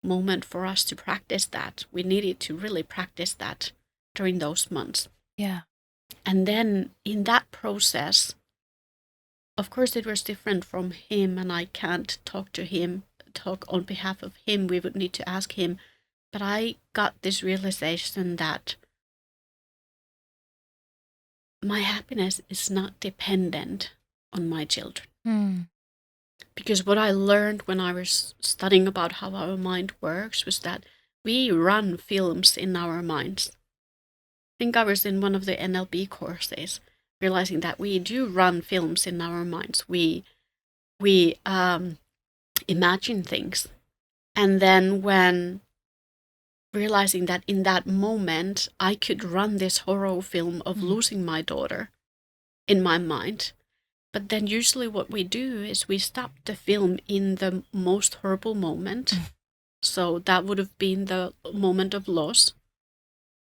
moment for us to practice that. We needed to really practice that during those months. Yeah. And then in that process, of course, it was different from him, and I can't talk on behalf of him. We would need to ask him. But I got this realization that my happiness is not dependent on my children. Because what I learned when I was studying about how our mind works was that we run films in our minds. I think I was in one of the NLP courses, realizing that we do run films in our minds. We imagine things. And then when realizing that in that moment, I could run this horror film of losing my daughter in my mind. But then usually what we do is we stop the film in the most horrible moment. So that would have been the moment of loss.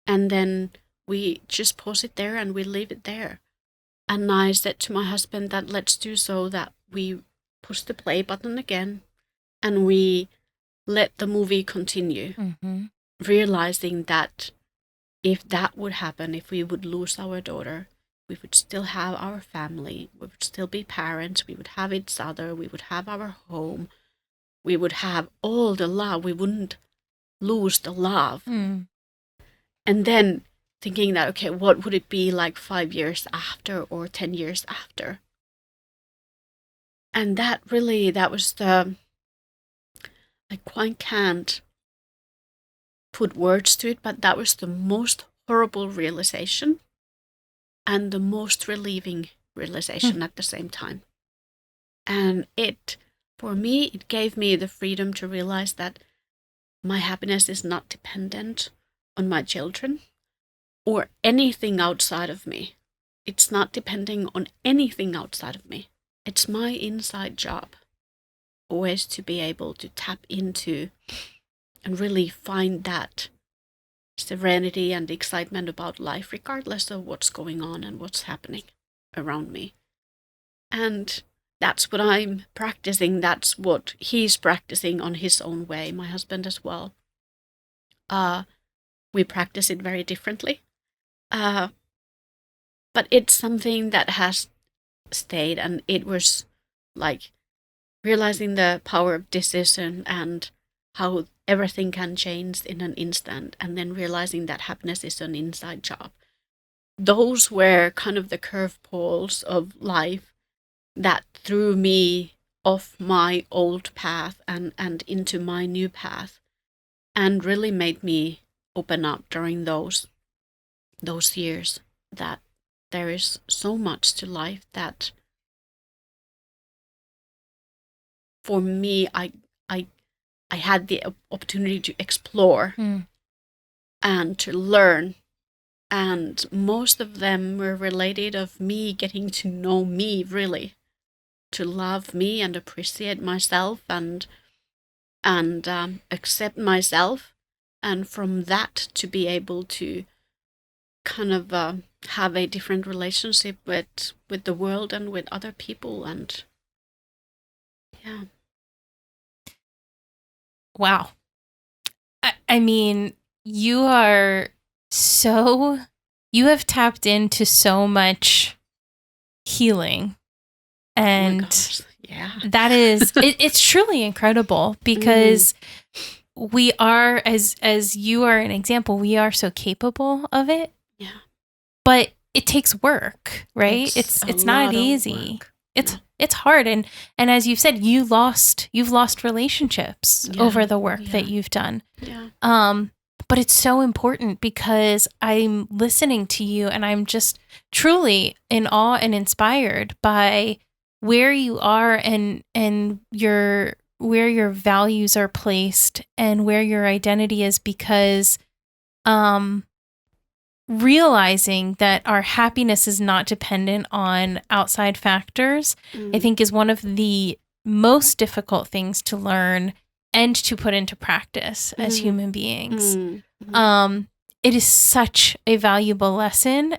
And then we just pause it there and we leave it there. And I said to my husband that let's do so that we push the play button again and we let the movie continue. realizing that if that would happen, if we would lose our daughter, we would still have our family, we would still be parents, we would have each other, we would have our home, we would have all the love, we wouldn't lose the love. Mm. And then thinking that, okay, what would it be like 5 years after or 10 years after? And that was the, I quite can't put words to it, but that was the most horrible realization and the most relieving realization at the same time. And for me, it gave me the freedom to realize that my happiness is not dependent on my children or anything outside of me. It's not depending on anything outside of me. It's my inside job always to be able to tap into and really find that serenity and excitement about life, regardless of what's going on and what's happening around me. And that's what I'm practicing. That's what he's practicing on his own way, my husband as well. We practice it very differently. But it's something that has stayed, and it was like realizing the power of decision and how everything can change in an instant, and then realizing that happiness is an inside job. Those were kind of the curveballs of life that threw me off my old path and into my new path, and really made me open up during those years, that there is so much to life that for me I had the opportunity to explore and to learn, and most of them were related of me getting to know me, really, to love me and appreciate myself and accept myself, and from that to be able to kind of have a different relationship with the world and with other people. And yeah. Wow. I mean, you have tapped into so much healing, and yeah, that is, it's truly incredible, because we are, as you are an example, we are so capable of it. Yeah. But it takes work, right? It's not easy. It's hard, and as you've said, you've lost relationships over the work that you've done. Yeah. But it's so important, because I'm listening to you and I'm just truly in awe and inspired by where you are and where your values are placed and where your identity is, because realizing that our happiness is not dependent on outside factors, I think, is one of the most difficult things to learn and to put into practice as human beings. It is such a valuable lesson,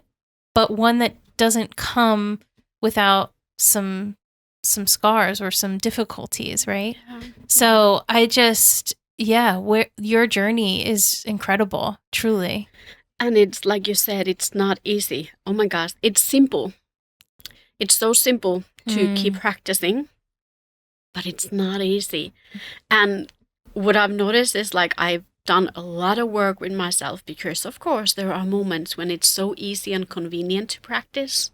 but one that doesn't come without some scars or some difficulties, right? Yeah. So I just, where your journey is incredible, truly. And it's like you said, it's not easy. Oh my gosh, it's simple. It's so simple to keep practicing, but it's not easy. And what I've noticed is, like, I've done a lot of work with myself, because of course there are moments when it's so easy and convenient to practice.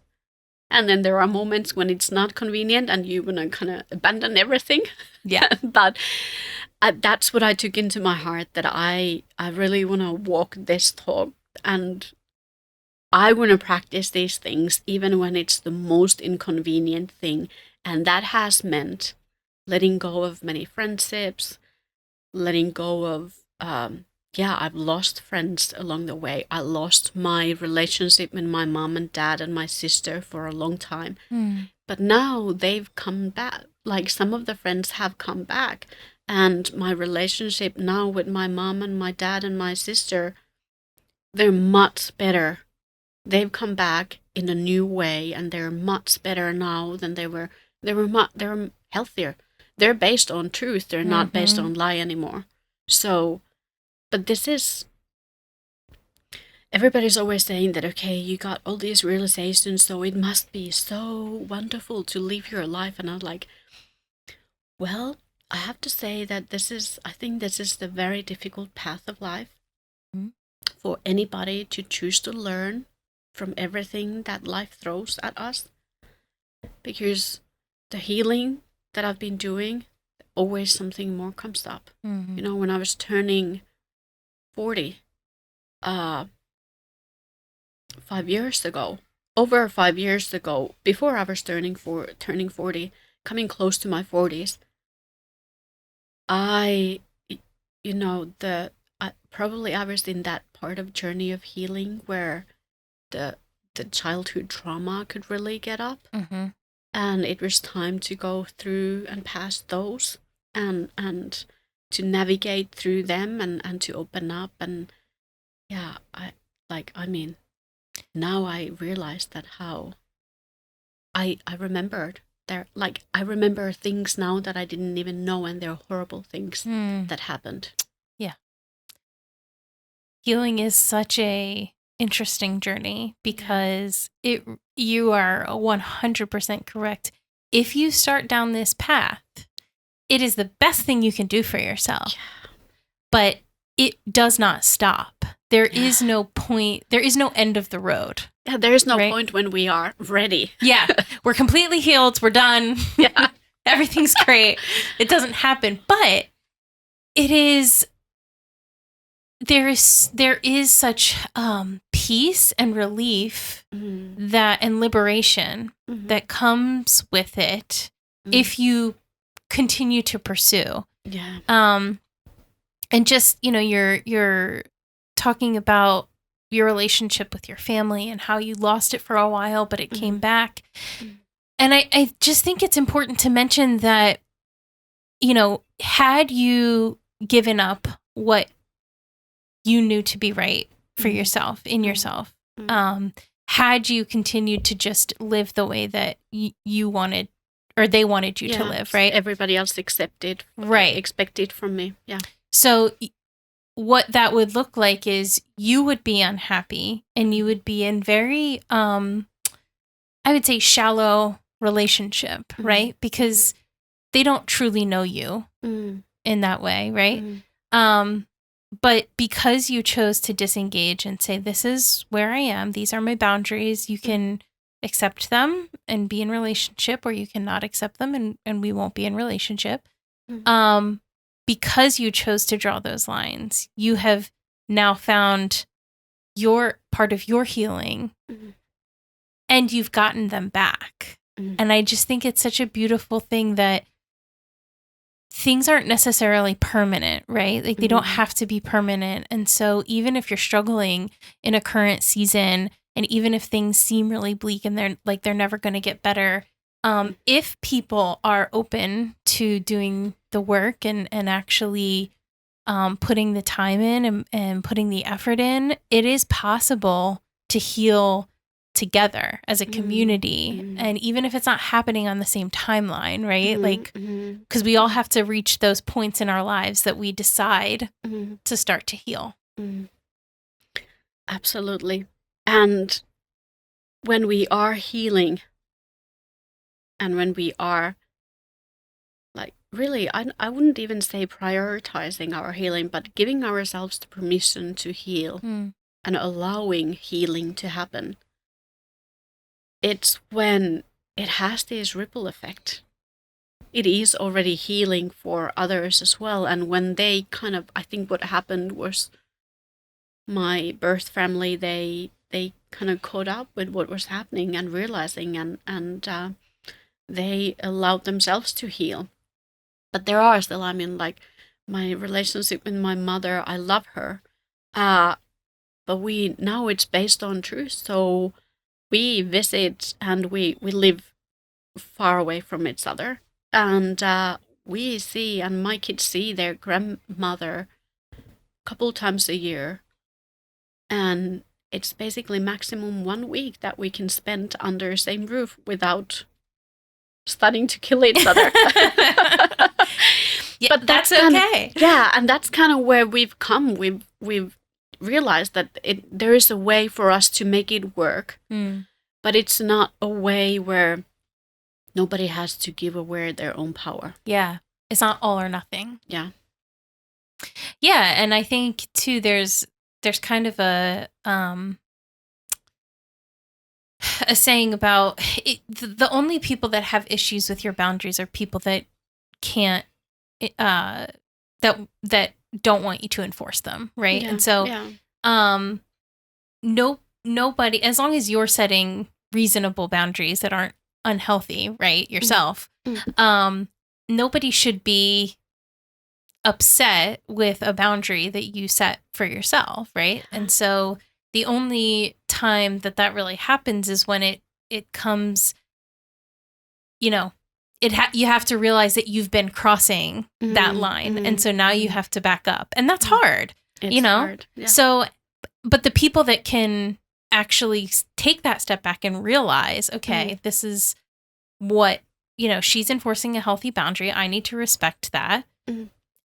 And then there are moments when it's not convenient and you want to kind of abandon everything. Yeah. But that's what I took into my heart, that I really want to walk this talk, and I want to practice these things even when it's the most inconvenient thing. And that has meant letting go of many friendships, letting go of, I've lost friends along the way. I lost my relationship with my mom and dad and my sister for a long time. But now they've come back. Like, some of the friends have come back. And my relationship now with my mom and my dad and my sister, they're much better. They've come back in a new way, and they're much better now than they were. They're healthier. They're based on truth. They're not based on lie anymore. So but this is, everybody's always saying that, okay, you got all these realizations, so it must be so wonderful to live your life. And I'm like, well, I have to say that I think this is the very difficult path of life for anybody to choose to learn from everything that life throws at us. Because the healing that I've been doing, always something more comes up. Mm-hmm. You know, when I was turning 40, 5 years ago, over 5 years ago, before I was turning 40, coming close to my 40s, probably I was in that part of journey of healing where the childhood trauma could really get up. Mm-hmm. And it was time to go through and past those and to navigate through them and to open up. And yeah, now I realized that how I remembered I remember things now that I didn't even know, and they're horrible things that happened. Yeah. Healing is such a interesting journey because you are 100% correct. If you start down this path, it is the best thing you can do for yourself. Yeah. But it does not stop. There is no point. There is no end of the road. Yeah, there is no point when we are ready. Yeah, we're completely healed. We're done. Yeah. Everything's great. It doesn't happen. But it is... There is such peace and relief and liberation that comes with it if you continue to pursue. Yeah. And just, you're talking about your relationship with your family and how you lost it for a while, but it came back. And I just think it's important to mention that, had you given up what you knew to be right for yourself, in yourself, had you continued to just live the way that you wanted, or they wanted you to live, right? Everybody else expected from me. Yeah. So what that would look like is you would be unhappy and you would be in very, I would say, shallow relationship, right? Because they don't truly know you in that way, right? But because you chose to disengage and say, this is where I am, these are my boundaries, you can accept them and be in relationship, or you cannot accept them and we won't be in relationship. Because you chose to draw those lines, you have now found your part of your healing and you've gotten them back. And I just think it's such a beautiful thing that things aren't necessarily permanent, right? Like they don't have to be permanent. And so even if you're struggling in a current season, and even if things seem really bleak and they're never going to get better, if people are open to doing the work and actually putting the time in and putting the effort in, it is possible to heal together as a community. And even if it's not happening on the same timeline, right? Because we all have to reach those points in our lives that we decide to start to heal. Absolutely. And when we are healing, and when we are really, I wouldn't even say prioritizing our healing, but giving ourselves the permission to heal and allowing healing to happen, it's when it has this ripple effect. It is already healing for others as well. And when they I think what happened was my birth family, they kind of caught up with what was happening and realizing, and they allowed themselves to heal. But there are still, my relationship with my mother, I love her. But now it's based on truth. So we visit and we live far away from each other. And we see, and my kids see their grandmother a couple times a year. And it's basically maximum 1 week that we can spend under the same roof without starting to kill each other. Yeah, but that's kind okay. and that's kind of where we've come. We've realized that there is a way for us to make it work, but it's not a way where nobody has to give away their own power. Yeah. It's not all or nothing. Yeah. Yeah, and I think too there's kind of a saying about it, the only people that have issues with your boundaries are people that can't that don't want you to enforce them, right? Yeah, and so nobody, as long as you're setting reasonable boundaries that aren't unhealthy, right, yourself, nobody should be upset with a boundary that you set for yourself, right? And so the only time that really happens is when it comes, you have to realize that you've been crossing that line, and so now you have to back up, and that's hard. It's hard. Yeah. So, but the people that can actually take that step back and realize, okay, this is what, she's enforcing a healthy boundary. I need to respect that.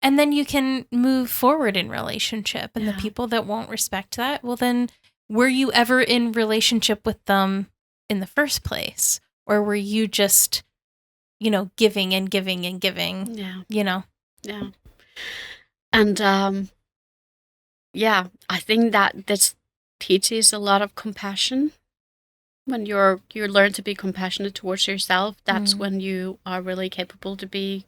And then you can move forward in relationship. And the people that won't respect that, well, then were you ever in relationship with them in the first place? Or were you just, giving and giving and giving? Yeah. Yeah. And I think that this teaches a lot of compassion. When you learn to be compassionate towards yourself, that's when you are really capable to being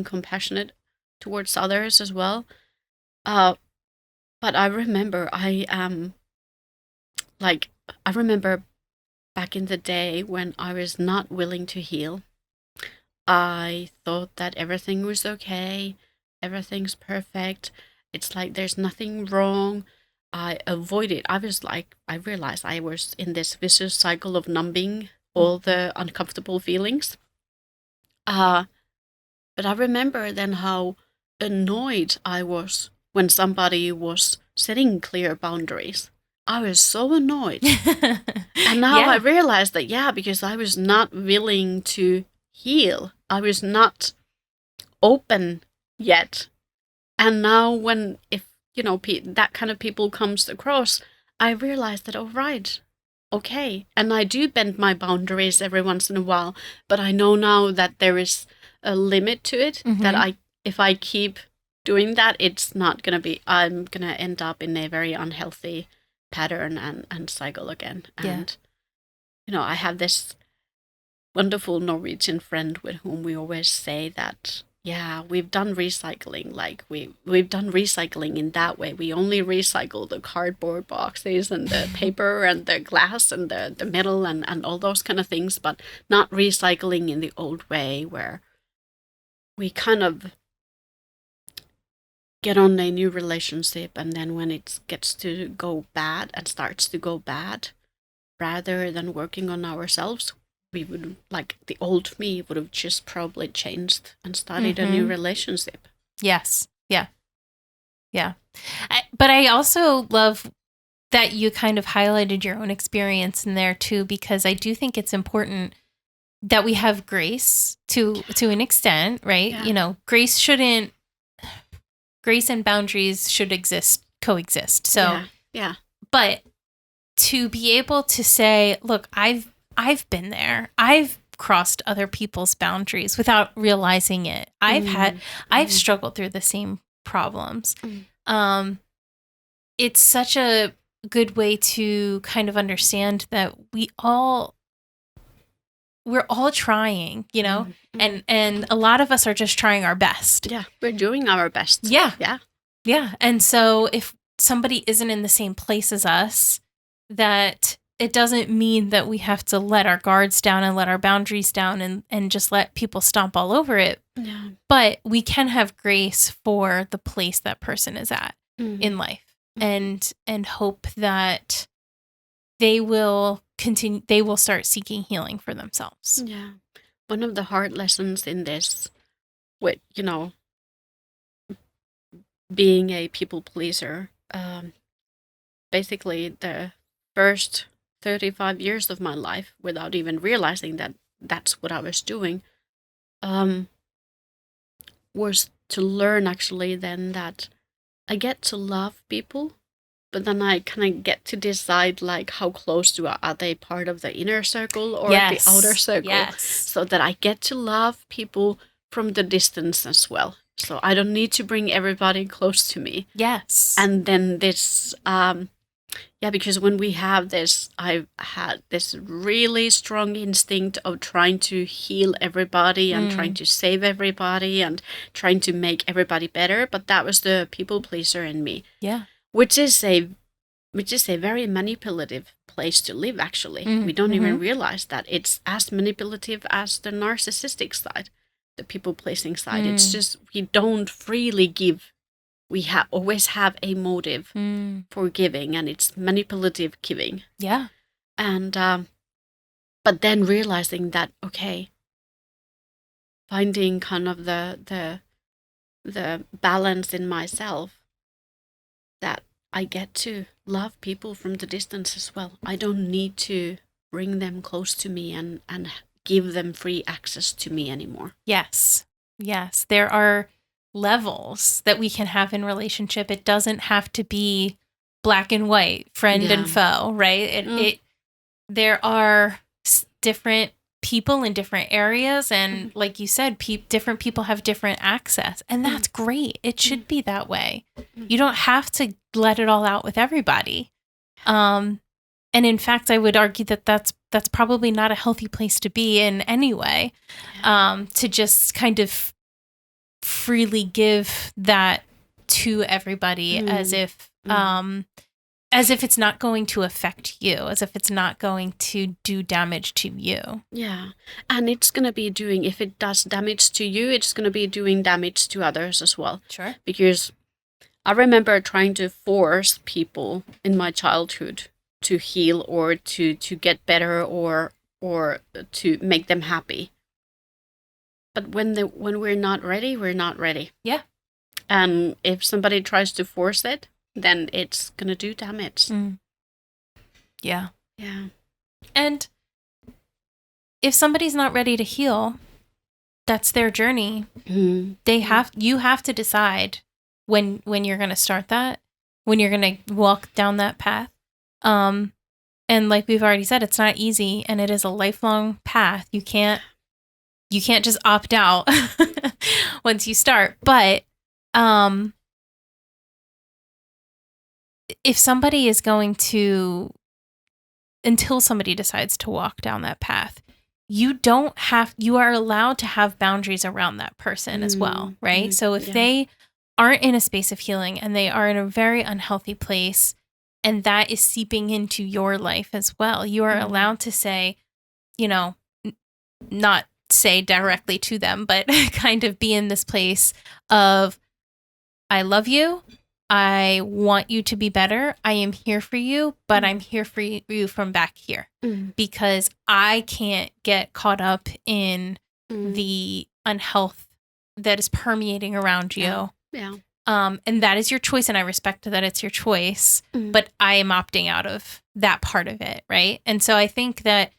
compassionate towards others as well. But I remember I remember back in the day when I was not willing to heal. I thought that everything was okay, everything's perfect. It's like there's nothing wrong. I avoided. I realized I was in this vicious cycle of numbing all the uncomfortable feelings. But I remember then how annoyed I was when somebody was setting clear boundaries. I was so annoyed. And now I realized that, because I was not willing to heal. I was not open yet. And now if that kind of people comes across, I realized that, oh, right, okay. And I do bend my boundaries every once in a while, but I know now that there is a limit to it, that if I keep doing that, I'm going to end up in a very unhealthy pattern and cycle again. And, I have this wonderful Norwegian friend with whom we always say that, we've done recycling. Like we've done recycling in that way. We only recycle the cardboard boxes and the paper and the glass and the metal and all those kind of things, but not recycling in the old way where we kind of get on a new relationship, and then when it gets to go bad and starts to go bad, rather than working on ourselves, we would, like the old me would have just probably changed and started a new relationship. Yes. Yeah. But I also love that you kind of highlighted your own experience in there too, because I do think it's important that we have grace to an extent, right? Yeah. Grace and boundaries should coexist. So, but to be able to say, look, I've been there. I've crossed other people's boundaries without realizing it. I've struggled through the same problems. It's such a good way to kind of understand that we're all trying, and a lot of us are just trying our best. Yeah, we're doing our best. Yeah. And so if somebody isn't in the same place as us, that it doesn't mean that we have to let our guards down and let our boundaries down and just let people stomp all over it. Yeah. But we can have grace for the place that person is at in life, and hope that they will start seeking healing for themselves. Yeah. One of the hard lessons in this, with, being a people pleaser, basically the first 35 years of my life, without even realizing that that's what I was doing, was to learn actually then that I get to love people, but then I kind of get to decide like how close are they part of the inner circle or the outer circle, Yes. so that I get to love people from the distance as well. So I don't need to bring everybody close to me. Yes. And then this, because when we have this, I've had this really strong instinct of trying to heal everybody and trying to save everybody and trying to make everybody better. But that was the people pleaser in me. Yeah. Which is a very manipulative place to live, actually. We don't even realize that it's as manipulative as the narcissistic side, the people-pleasing side. It's just we don't freely give. We always have a motive for giving, and it's manipulative giving. Yeah. And but then realizing that, okay, finding kind of the balance in myself, that I get to love people from the distance as well. I don't need to bring them close to me and give them free access to me anymore. Yes. Yes. There are levels that we can have in relationship. It doesn't have to be black and white, friend and foe, right? There are different people in different areas, and like you said, different people have different access, and that's great. It should be that way. You don't have to let it all out with everybody. And in fact, I would argue that that's probably not a healthy place to be in anyway. To just kind of freely give that to everybody as if it's not going to affect you, as if it's not going to do damage to you. Yeah. And it's going to be doing, if it does damage to you, it's going to be doing damage to others as well. Sure. Because I remember trying to force people in my childhood to heal or to get better or to make them happy. But when we're not ready, we're not ready. Yeah. And if somebody tries to force it, then it's going to do damage. Yeah. Yeah. And if somebody's not ready to heal, that's their journey. You have to decide when you're going to start that, when you're going to walk down that path. And like we've already said, it's not easy, and it is a lifelong path. You can't just opt out once you start. But if somebody is going to, until somebody decides to walk down that path, you are allowed to have boundaries around that person as well, right? So if they aren't in a space of healing and they are in a very unhealthy place, and that is seeping into your life as well, you are allowed to say, not say directly to them, but kind of be in this place of, I love you. I want you to be better. I am here for you, but I'm here for you from back here because I can't get caught up in the unhealth that is permeating around you. Yeah. And that is your choice, and I respect that it's your choice, but I am opting out of that part of it, right? And so I think that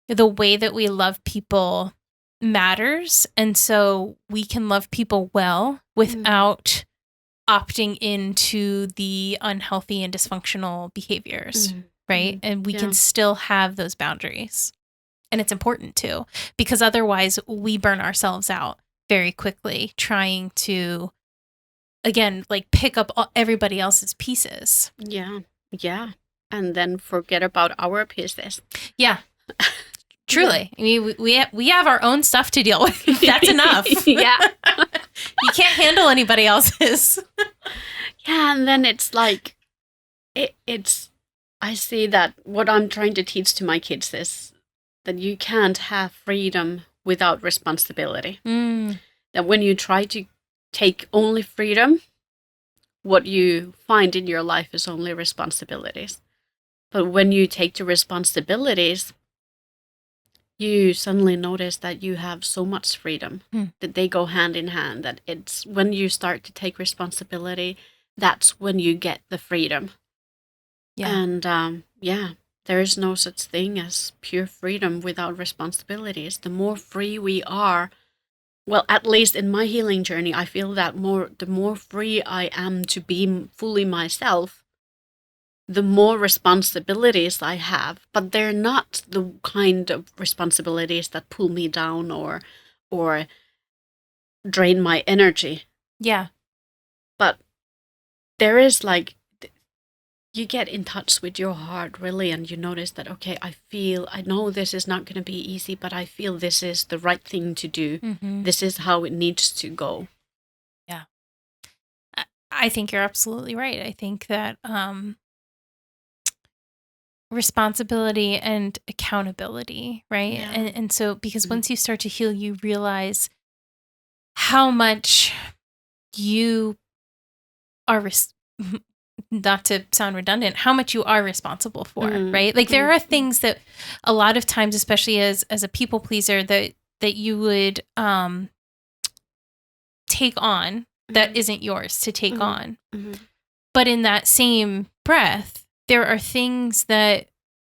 the way that we love people matters, and so we can love people well without opting into the unhealthy and dysfunctional behaviors, right? And we can still have those boundaries. And it's important too, because otherwise we burn ourselves out very quickly trying to, again, like pick up everybody else's pieces. Yeah. Yeah. And then forget about our pieces. Yeah. Truly. I mean, we have our own stuff to deal with. That's enough. Yeah. You can't handle anybody else's. Yeah, and then it's like, I see that what I'm trying to teach to my kids is that you can't have freedom without responsibility. That when you try to take only freedom, what you find in your life is only responsibilities. But when you take the responsibilities, you suddenly notice that you have so much freedom, that they go hand in hand, that it's when you start to take responsibility, that's when you get the freedom. Yeah. And there is no such thing as pure freedom without responsibilities. The more free we are, well, at least in my healing journey, I feel that the more free I am to be fully myself, the more responsibilities I have. But they're not the kind of responsibilities that pull me down or drain my energy. Yeah. But there is like, you get in touch with your heart really, and you notice that, okay, I know this is not going to be easy, but I feel this is the right thing to do. Mm-hmm. This is how it needs to go. Yeah. I think you're absolutely right. I think that responsibility and accountability, right? Yeah. And so, because once you start to heal, you realize how much you are not to sound redundant, how much you are responsible for, right? Like there are things that a lot of times, especially as a people pleaser, that you would take on that isn't yours to take on. But in that same breath, there are things that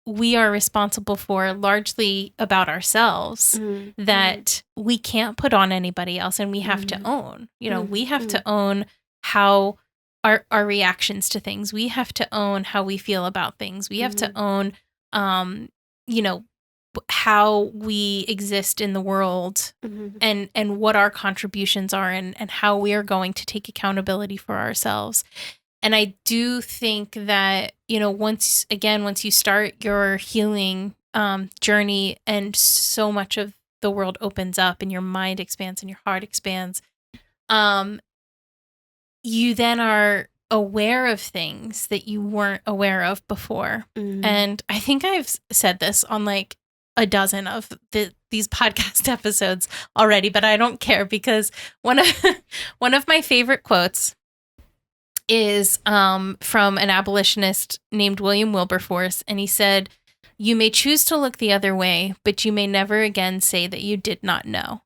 we are responsible for largely about ourselves that we can't put on anybody else, and we have to own. You know, we have to own how our reactions to things. We have to own how we feel about things. We have to own, you know, how we exist in the world and what our contributions are and how we are going to take accountability for ourselves. And I do think that, you know, once you start your healing journey and so much of the world opens up and your mind expands and your heart expands, you then are aware of things that you weren't aware of before. And I think I've said this on like a dozen of these podcast episodes already, but I don't care, because one of my favorite quotes is from an abolitionist named William Wilberforce, and he said, "You may choose to look the other way, but you may never again say that you did not know."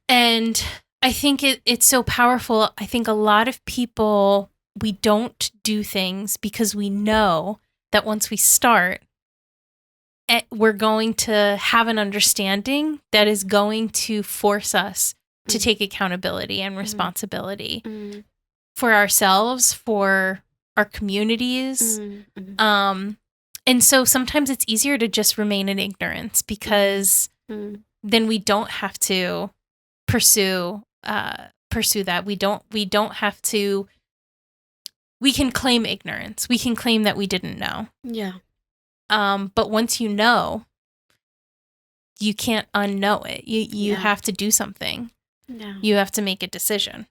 And I think it's so powerful. I think a lot of people, we don't do things because we know that once we start, we're going to have an understanding that is going to force us to take accountability and responsibility for ourselves, for our communities. And so sometimes it's easier to just remain in ignorance, because then we don't have to pursue that. We don't have to. We can claim ignorance. We can claim that we didn't know. Yeah. But once you know, you can't unknow it. You have to do something. Yeah. You have to make a decision.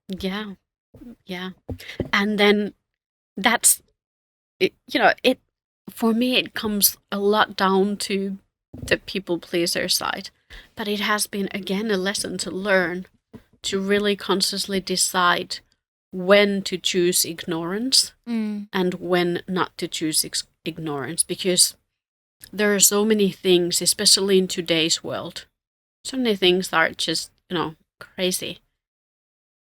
Yeah. Yeah. And then that's it, you know, it for me it comes a lot down to the people pleaser side. But it has been, again, a lesson to learn to really consciously decide when to choose ignorance and when not to choose ignorance. Because there are so many things, especially in today's world, so many things that are just, you know, crazy,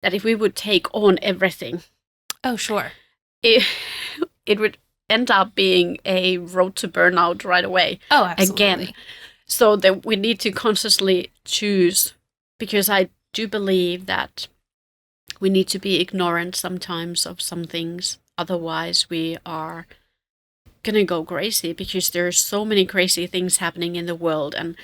that if we would take on everything, oh, sure, it would end up being a road to burnout right away. Oh, absolutely. Again. So that we need to consciously choose, because I do believe that we need to be ignorant sometimes of some things. Otherwise, we are going to go crazy, because there are so many crazy things happening in the world, and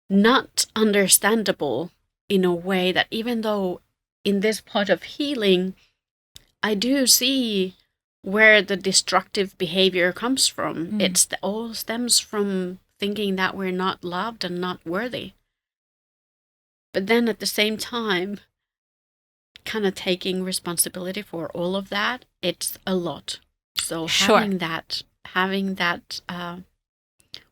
not understandable in a way that, even though in this part of healing, I do see where the destructive behavior comes from. It all stems from thinking that we're not loved and not worthy. But then at the same time, kind of taking responsibility for all of that, it's a lot. So having that,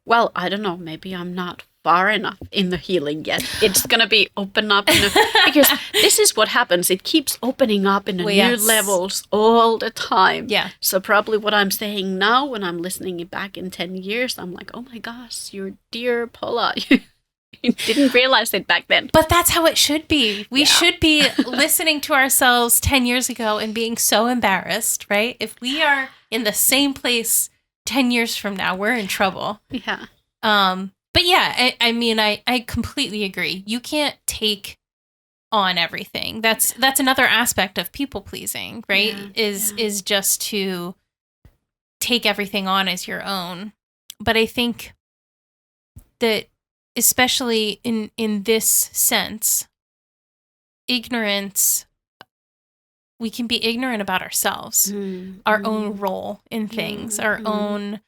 well, I don't know, maybe I'm not far enough in the healing yet. It's going to be open up, because this is what happens. It keeps opening up in new levels all the time. Yeah. So probably what I'm saying now, when I'm listening back in 10 years, I'm like, oh my gosh, your dear Paula. You didn't realize it back then. But that's how it should be. We should be listening to ourselves 10 years ago and being so embarrassed, right? If we are in the same place 10 years from now, we're in trouble. Yeah. But yeah, I mean, I completely agree. You can't take on everything. That's another aspect of people pleasing, right? Is just to take everything on as your own. But I think that especially in this sense, ignorance, we can be ignorant about ourselves, our own role in things, our own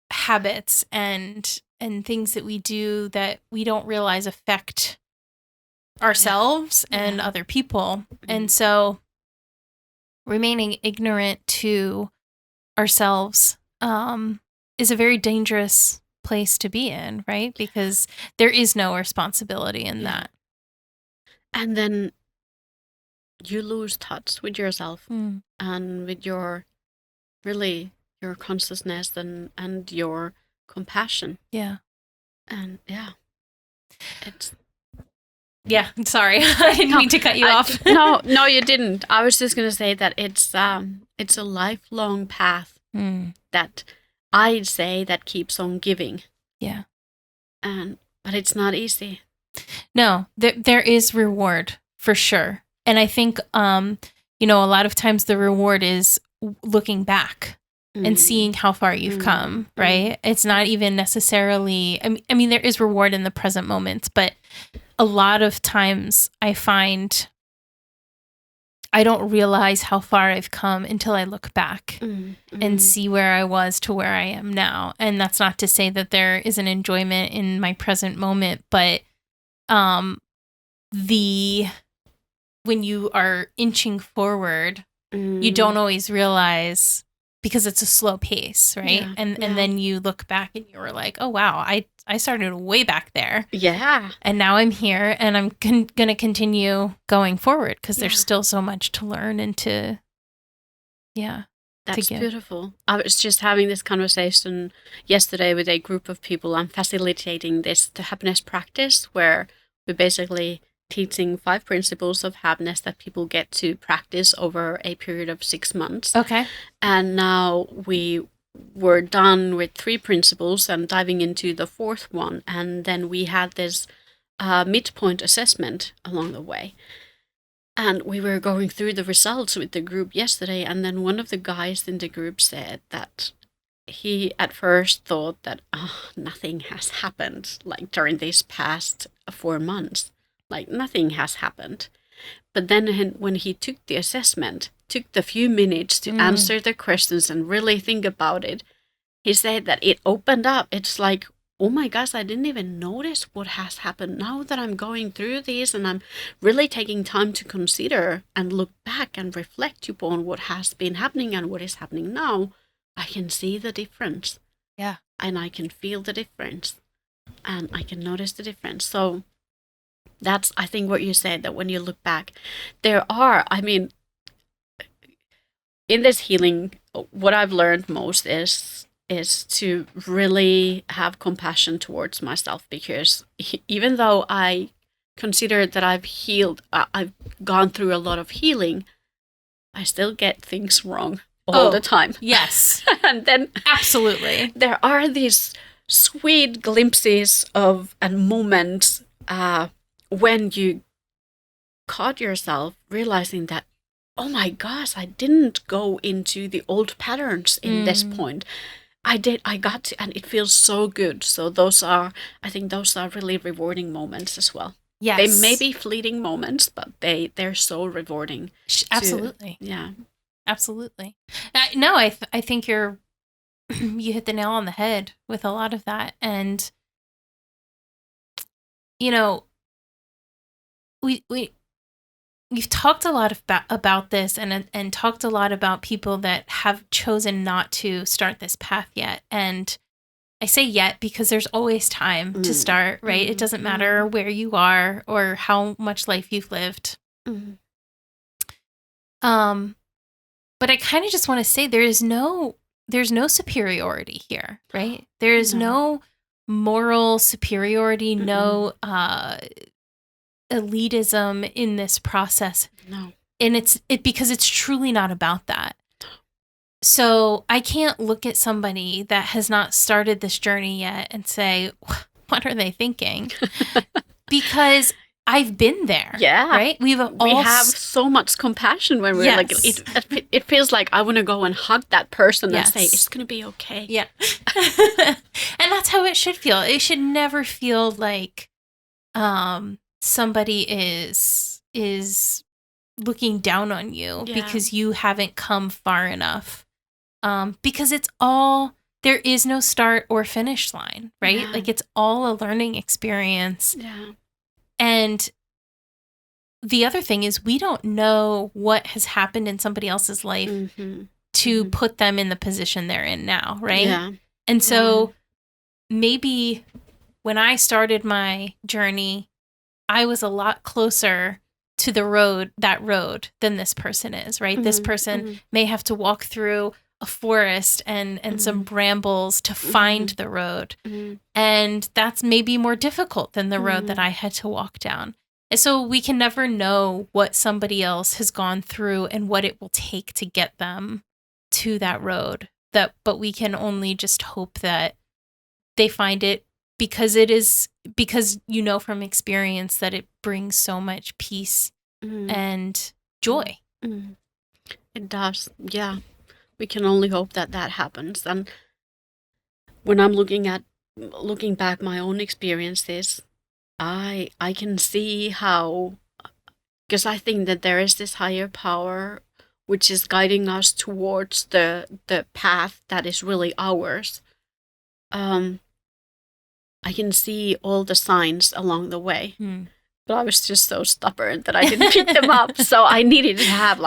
habits and things that we do that we don't realize affect ourselves and other people. And so remaining ignorant to ourselves is a very dangerous place to be in, right? Because there is no responsibility in that. And then you lose touch with yourself and with your consciousness and your compassion. Yeah. And it's... Yeah, sorry. I didn't mean to cut you off. No, you didn't. I was just going to say that it's a lifelong path that I'd say that keeps on giving. Yeah. But it's not easy. No, there is reward for sure. And I think, a lot of times the reward is looking back and seeing how far you've come, right? It's not even necessarily, I mean, there is reward in the present moments, but a lot of times I find I don't realize how far I've come until I look back and see where I was to where I am now. And that's not to say that there isn't enjoyment in my present moment, but when you are inching forward, you don't always realize, because it's a slow pace, right? Yeah, and then you look back and you were like, oh wow, I started way back there. Yeah. And now I'm here and I'm going to continue going forward because there's still so much to learn and to, That's beautiful. I was just having this conversation yesterday with a group of people. I'm facilitating the happiness practice where we're basically teaching 5 principles of happiness that people get to practice over a period of 6 months. Okay. And now we were done with 3 principles and diving into the 4th one. And then we had this midpoint assessment along the way. And we were going through the results with the group yesterday. And then one of the guys in the group said that he at first thought that nothing has happened like during these past 4 months. Like nothing has happened. But then when he took the assessment, took the few minutes to answer the questions and really think about it, he said that it opened up. It's like, oh my gosh, I didn't even notice what has happened. Now that I'm going through this and I'm really taking time to consider and look back and reflect upon what has been happening and what is happening now, I can see the difference. Yeah. And I can feel the difference. And I can notice the difference. So that's, I think, what you said, that when you look back, in this healing, what I've learned most is to really have compassion towards myself, because even though I consider that I've gone through a lot of healing, I still get things wrong all the time. Yes. And then absolutely, there are these sweet glimpses and moments when you caught yourself realizing that, oh my gosh, I didn't go into the old patterns in this point. I got to, and it feels so good. So I think those are really rewarding moments as well. Yes. They may be fleeting moments, but they're so rewarding. Absolutely. Yeah. Absolutely. No, I think you hit the nail on the head with a lot of that. And, we've talked a lot about this and talked a lot about people that have chosen not to start this path yet. And I say yet because there's always time to start, right? It doesn't matter where you are or how much life you've lived. But I kind of just want to say there's no superiority here, right? There is no moral superiority, no elitism in this process. No. And it's because it's truly not about that. So I can't look at somebody that has not started this journey yet and say, what are they thinking? Because I've been there. Yeah. Right? We have so much compassion when we're like, it feels like I want to go and hug that person and say, it's going to be okay. Yeah. And that's how it should feel. It should never feel like somebody is looking down on you because you haven't come far enough. Because there is no start or finish line, right? Yeah. Like it's all a learning experience. Yeah. And the other thing is we don't know what has happened in somebody else's life to put them in the position they're in now, right? Yeah. And so maybe when I started my journey, I was a lot closer to that road than this person is, right? This person may have to walk through a forest and some brambles to find the road. And that's maybe more difficult than the road that I had to walk down. And so we can never know what somebody else has gone through and what it will take to get them to that road. But we can only just hope that they find it because you know from experience that it brings so much peace and joy. It does, yeah. We can only hope that happens. And when I'm looking back my own experiences, I can see how, because I think that there is this higher power which is guiding us towards the path that is really ours. I can see all the signs along the way. But I was just so stubborn that I didn't pick them up. So I needed to have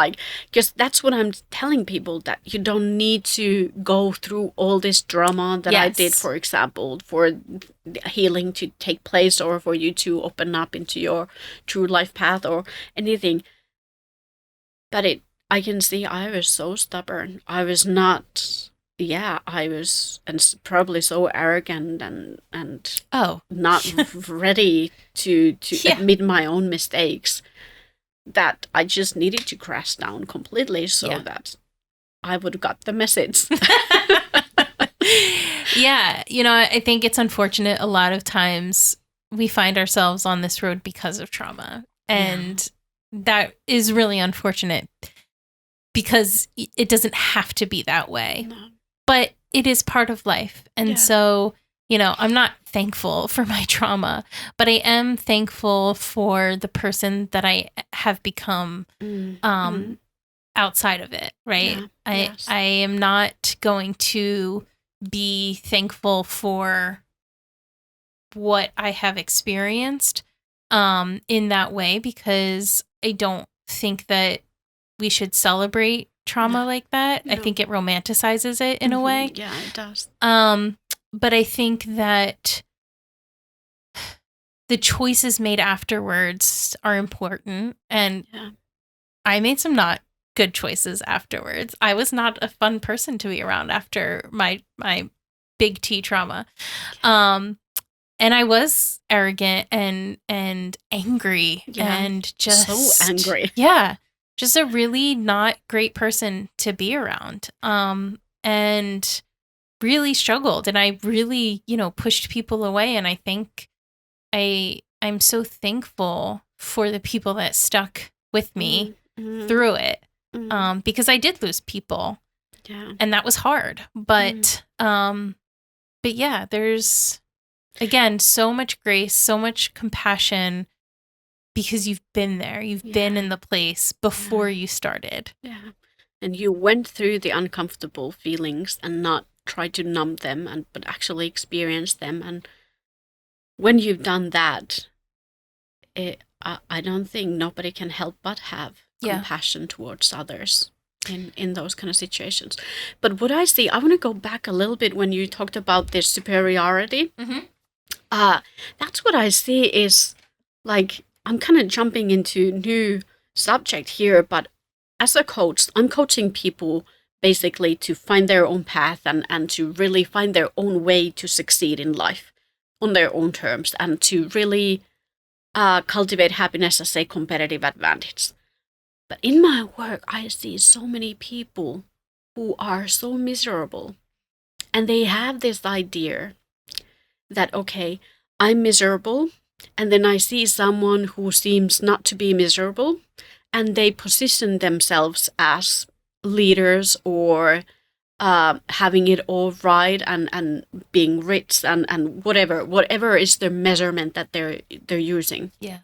because that's what I'm telling people, that you don't need to go through all this drama that I did, for example, for healing to take place or for you to open up into your true life path or anything. But I can see I was so stubborn. I was not... I was probably so arrogant and not ready to admit my own mistakes, that I just needed to crash down completely so that I would have got the message. Yeah, I think it's unfortunate a lot of times we find ourselves on this road because of trauma, and that is really unfortunate because it doesn't have to be that way. No. But it is part of life. And so, I'm not thankful for my trauma, but I am thankful for the person that I have become outside of it, right? I am not going to be thankful for what I have experienced in that way, because I don't think that we should celebrate trauma like that. No. I think it romanticizes it in a way. Yeah, it does. But I think that the choices made afterwards are important. And I made some not good choices afterwards. I was not a fun person to be around after my big T trauma. And I was arrogant and angry and just so angry. Yeah. Just a really not great person to be around, and really struggled. And I really, pushed people away. And I think I'm so thankful for the people that stuck with me through it, because I did lose people, and that was hard. But yeah, there's, again, so much grace, so much compassion. Because you've been there. You've been in the place before you started. Yeah. And you went through the uncomfortable feelings and not try to numb them, but actually experience them. And when you've done that, I don't think nobody can help but have compassion towards others in those kind of situations. But what I see, I want to go back a little bit when you talked about this superiority. That's what I see is like... I'm kind of jumping into new subject here, but as a coach, I'm coaching people basically to find their own path and to really find their own way to succeed in life on their own terms, and to really cultivate happiness as a competitive advantage. But in my work, I see so many people who are so miserable. And they have this idea that, okay, I'm miserable, and then I see someone who seems not to be miserable, and they position themselves as leaders or having it all right and being rich and whatever is the measurement that they're using. Yeah.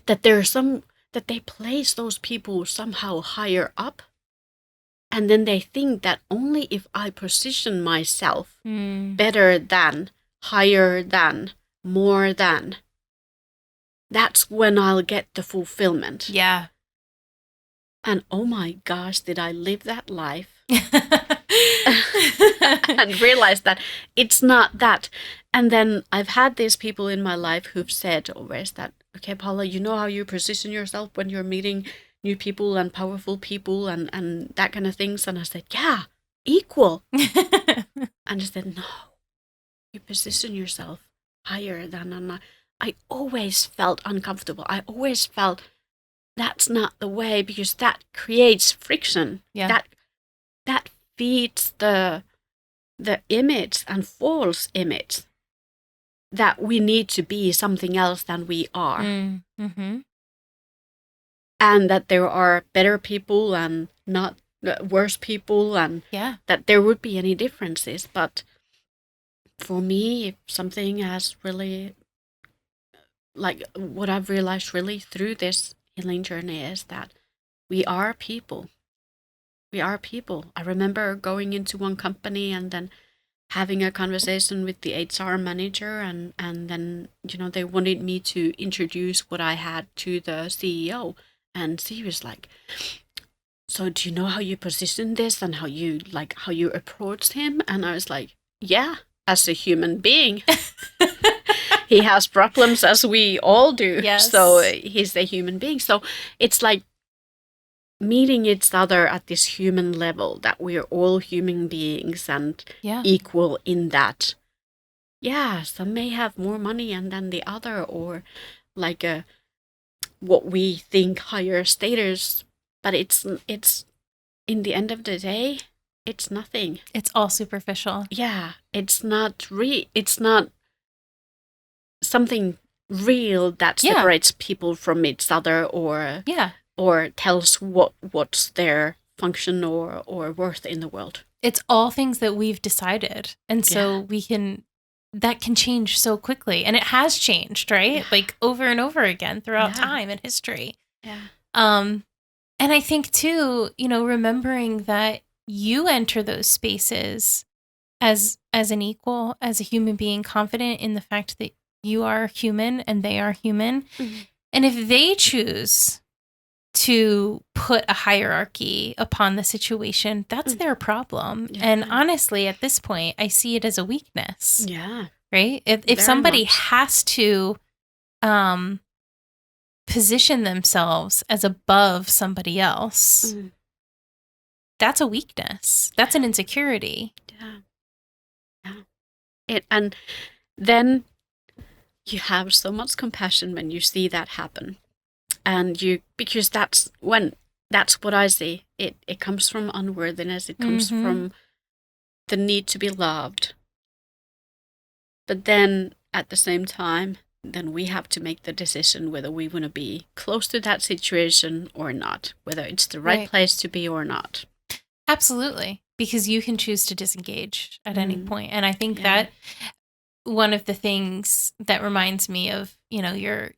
That they place those people somehow higher up. And then they think that only if I position myself better than, higher than, more than, that's when I'll get the fulfillment. Yeah. And oh my gosh, did I live that life? And realize that it's not that. And then I've had these people in my life who've said always that, okay, Paula, you know how you position yourself when you're meeting new people and powerful people and that kind of things. And I said, yeah, equal. And I said, no, you position yourself higher than. And I always felt uncomfortable. I always felt that's not the way, because that creates friction. Yeah. That feeds the image and false image that we need to be something else than we are. Mm-hmm. And that there are better people and not worse people, and that there would be any differences. But for me, if something has really, like what I've realized really through this healing journey is that we are people. We are people. I remember going into one company and then having a conversation with the HR manager, and then, they wanted me to introduce what I had to the CEO. And she was like, so do you know how you position this and how you approach him? And I was like, yeah, as a human being. He has problems as we all do. Yes. So he's a human being. So it's like meeting each other at this human level, that we're all human beings and equal in that. Yeah, some may have more money than the other, or like what we think higher status, but it's in the end of the day, it's nothing. It's all superficial. Yeah, it's not it's not something real that separates people from each other, or tells what's their function or worth in the world. It's all things that we've decided. And so that can change so quickly. And it has changed, right? Yeah. Like over and over again throughout time and history. Yeah. And I think too, remembering that you enter those spaces as an equal, as a human being, confident in the fact that you are human and they are human. Mm-hmm. And if they choose to put a hierarchy upon the situation, that's their problem. Yeah. And honestly, at this point, I see it as a weakness. Yeah. Right? If somebody has to position themselves as above somebody else, that's a weakness. That's an insecurity. Yeah. And then you have so much compassion when you see that happen. And because that's what I see. It comes from unworthiness. It comes from the need to be loved. But then at the same time, then we have to make the decision whether we want to be close to that situation or not, whether it's the right place to be or not. Absolutely. Because you can choose to disengage at any point. And I think that one of the things that reminds me of, your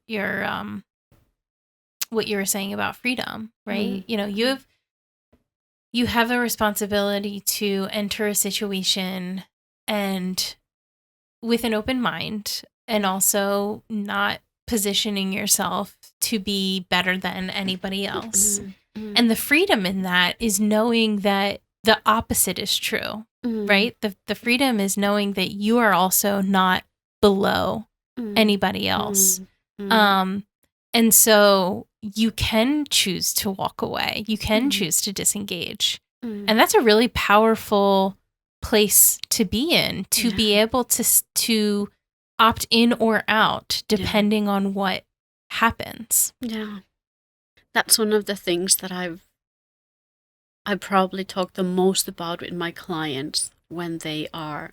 what you were saying about freedom, right? You have a responsibility to enter a situation and with an open mind, and also not positioning yourself to be better than anybody else. And the freedom in that is knowing that the opposite is true, right? The freedom is knowing that you are also not below anybody else. And so you can choose to walk away. You can choose to disengage. And that's a really powerful place to be in, to be able to opt in or out depending on what happens. Yeah. That's one of the things that I probably talk the most about with my clients when they are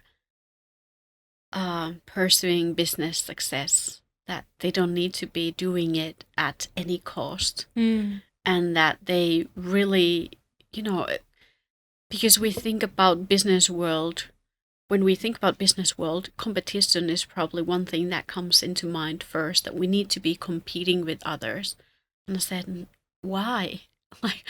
pursuing business success, that they don't need to be doing it at any cost, and that they really, because we think about business world. When we think about business world, competition is probably one thing that comes into mind first, that we need to be competing with others. And I said, why? Like,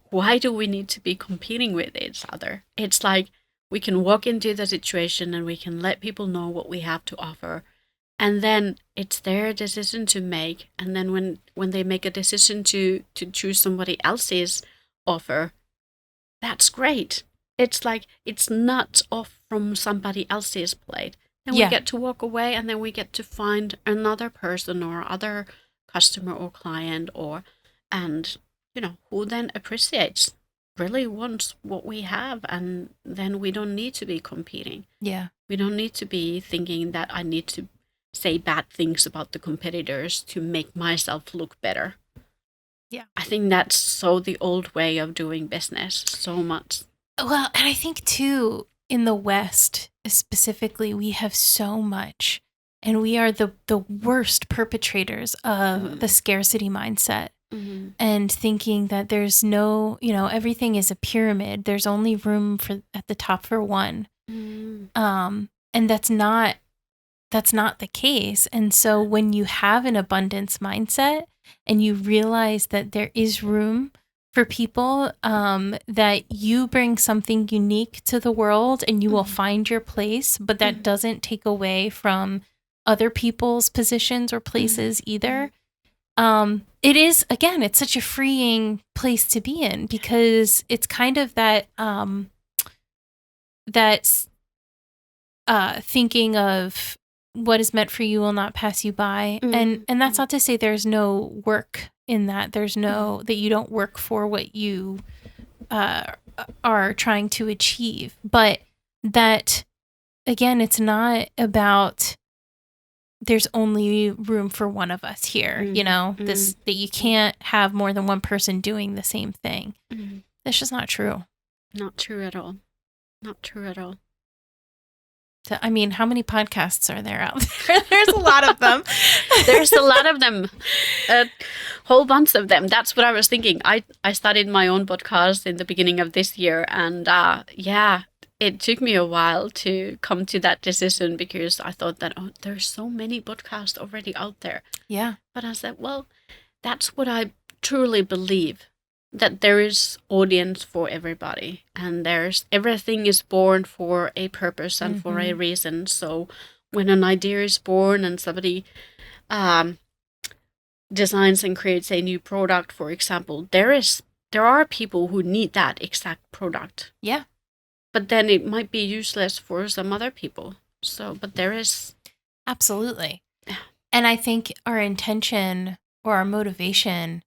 why do we need to be competing with each other? It's like we can walk into the situation and we can let people know what we have to offer. And then it's their decision to make. And then when they make a decision to choose somebody else's offer, that's great. It's like it's not off from somebody else's plate. Then we get to walk away, and then we get to find another person or other customer or client and who then appreciates, really wants what we have, and then we don't need to be competing. Yeah. We don't need to be thinking that I need to say bad things about the competitors to make myself look better. Yeah. I think that's so the old way of doing business so much. Well, and I think too, in the West specifically, we have so much, and we are the worst perpetrators of the scarcity mindset. And thinking that there's no, everything is a pyramid. There's only room at the top for one. And that's not the case. And so when you have an abundance mindset and you realize that there is room for people, that you bring something unique to the world and you will find your place, but that doesn't take away from other people's positions or places either. It is, again, it's such a freeing place to be in, because it's kind of that thinking of what is meant for you will not pass you by. And that's not to say there's no work in that. There's no, that you don't work for what you are trying to achieve. But that, again, it's not about there's only room for one of us here, that you can't have more than one person doing the same thing. That's just not true. Not true at all. Not true at all. So, I mean, how many podcasts are there out there? There's a lot of them. There's a lot of them. A whole bunch of them. That's what I was thinking. I started my own podcast in the beginning of this year. And it took me a while to come to that decision, because I thought that, there's so many podcasts already out there. Yeah. But I said, well, that's what I truly believe, that there is audience for everybody, and everything is born for a purpose and for a reason. So when an idea is born and somebody designs and creates a new product, for example, there are people who need that exact product. Yeah. But then it might be useless for some other people. So, but there is. Absolutely. And I think our intention or our motivation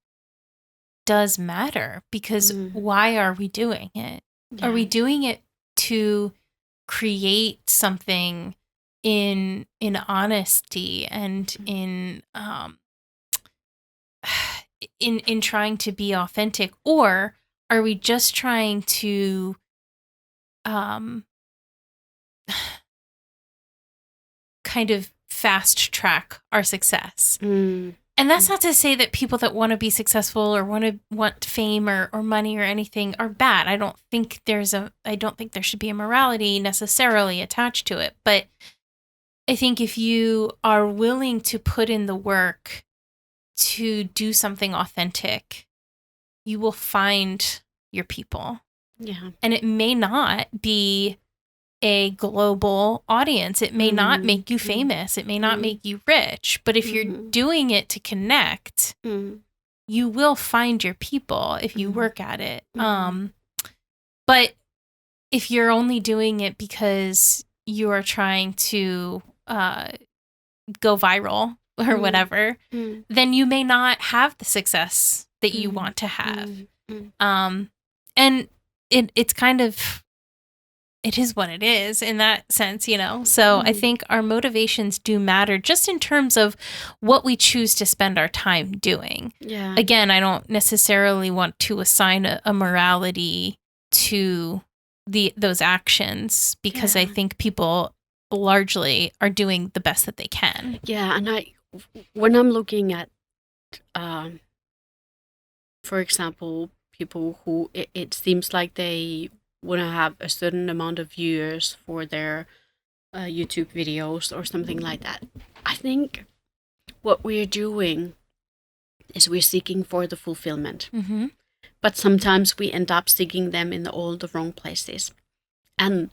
does matter, because why are we doing it? Yeah. Are we doing it to create something in honesty and in trying to be authentic, or are we just trying to kind of fast track our success? And that's not to say that people that want to be successful or want fame or money or anything are bad. I don't think there should be a morality necessarily attached to it. But I think if you are willing to put in the work to do something authentic, you will find your people. Yeah. And it may not be a global audience. It may not make you famous. It may not make you rich. But if you're doing it to connect, you will find your people if you work at it. But if you're only doing it because you are trying to go viral or whatever, then you may not have the success that you want to have. And it's kind of, it is what it is in that sense, So I think our motivations do matter, just in terms of what we choose to spend our time doing. Yeah. Again, I don't necessarily want to assign a morality to those actions, because I think people largely are doing the best that they can. Yeah, and when I'm looking at, for example, people who it seems like they want to have a certain amount of viewers for their YouTube videos or something like that. I think what we're doing is we're seeking for the fulfillment. Mm-hmm. But sometimes we end up seeking them in all the wrong places. And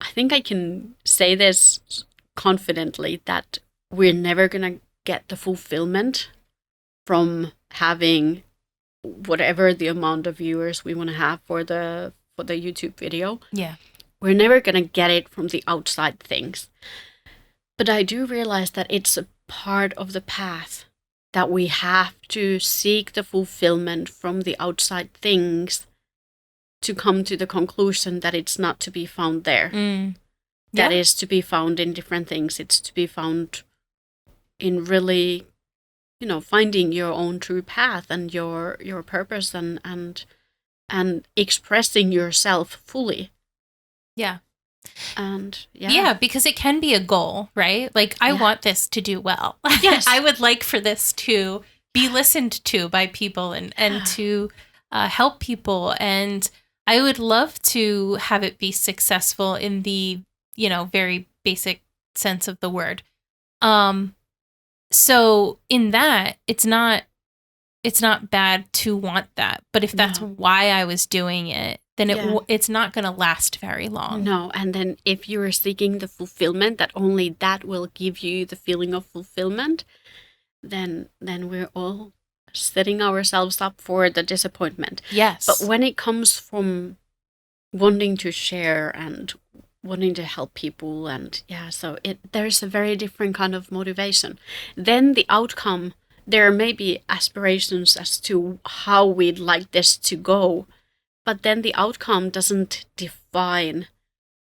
I think I can say this confidently, that we're never going to get the fulfillment from having whatever the amount of viewers we want to have for the YouTube video. Yeah. We're never going to get it from the outside things. But I do realize that it's a part of the path, that we have to seek the fulfillment from the outside things to come to the conclusion that it's not to be found there. That is to be found in different things. It's to be found in really, finding your own true path and your purpose and expressing yourself fully. Yeah. And because it can be a goal, right? Like, I want this to do well. Yes. I would like for this to be listened to by people and to help people. And I would love to have it be successful in the, very basic sense of the word. So in that, it's not bad to want that. But if that's why I was doing it, then it's not going to last very long. No, and then if you're seeking the fulfillment, that only that will give you the feeling of fulfillment, then we're all setting ourselves up for the disappointment. Yes. But when it comes from wanting to share and wanting to help people, and so there's a very different kind of motivation. Then the outcome, there may be aspirations as to how we'd like this to go, but then the outcome doesn't define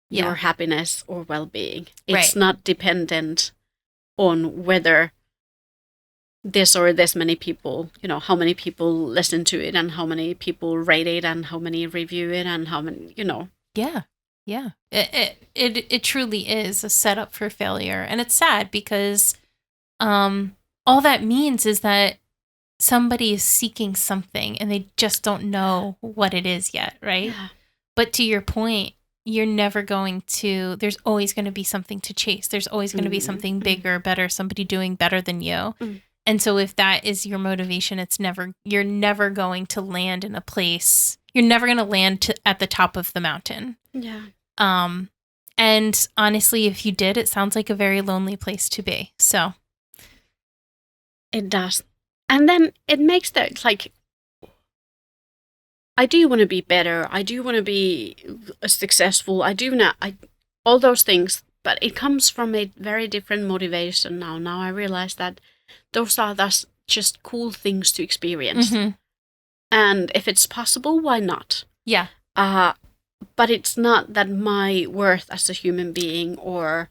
your happiness or well-being. It's not dependent on whether this or this many people, how many people listen to it and how many people rate it and how many review it and how many, Yeah. Yeah. It truly is a setup for failure. And it's sad because all that means is that somebody is seeking something and they just don't know what it is yet, right? Yeah. But to your point, you're never going to, there's always going to be something to chase. There's always going to be something bigger, better, somebody doing better than you. And so if that is your motivation, you're never going to land in a place, you're never going to land at the top of the mountain. Yeah. And honestly, if you did, it sounds like a very lonely place to be. So it does. And then it makes that, like, I do want to be better. I do want to be successful. All those things. But it comes from a very different motivation now. Now I realize that those are just cool things to experience. Mm-hmm. And if it's possible, why not? Yeah. But it's not that my worth as a human being or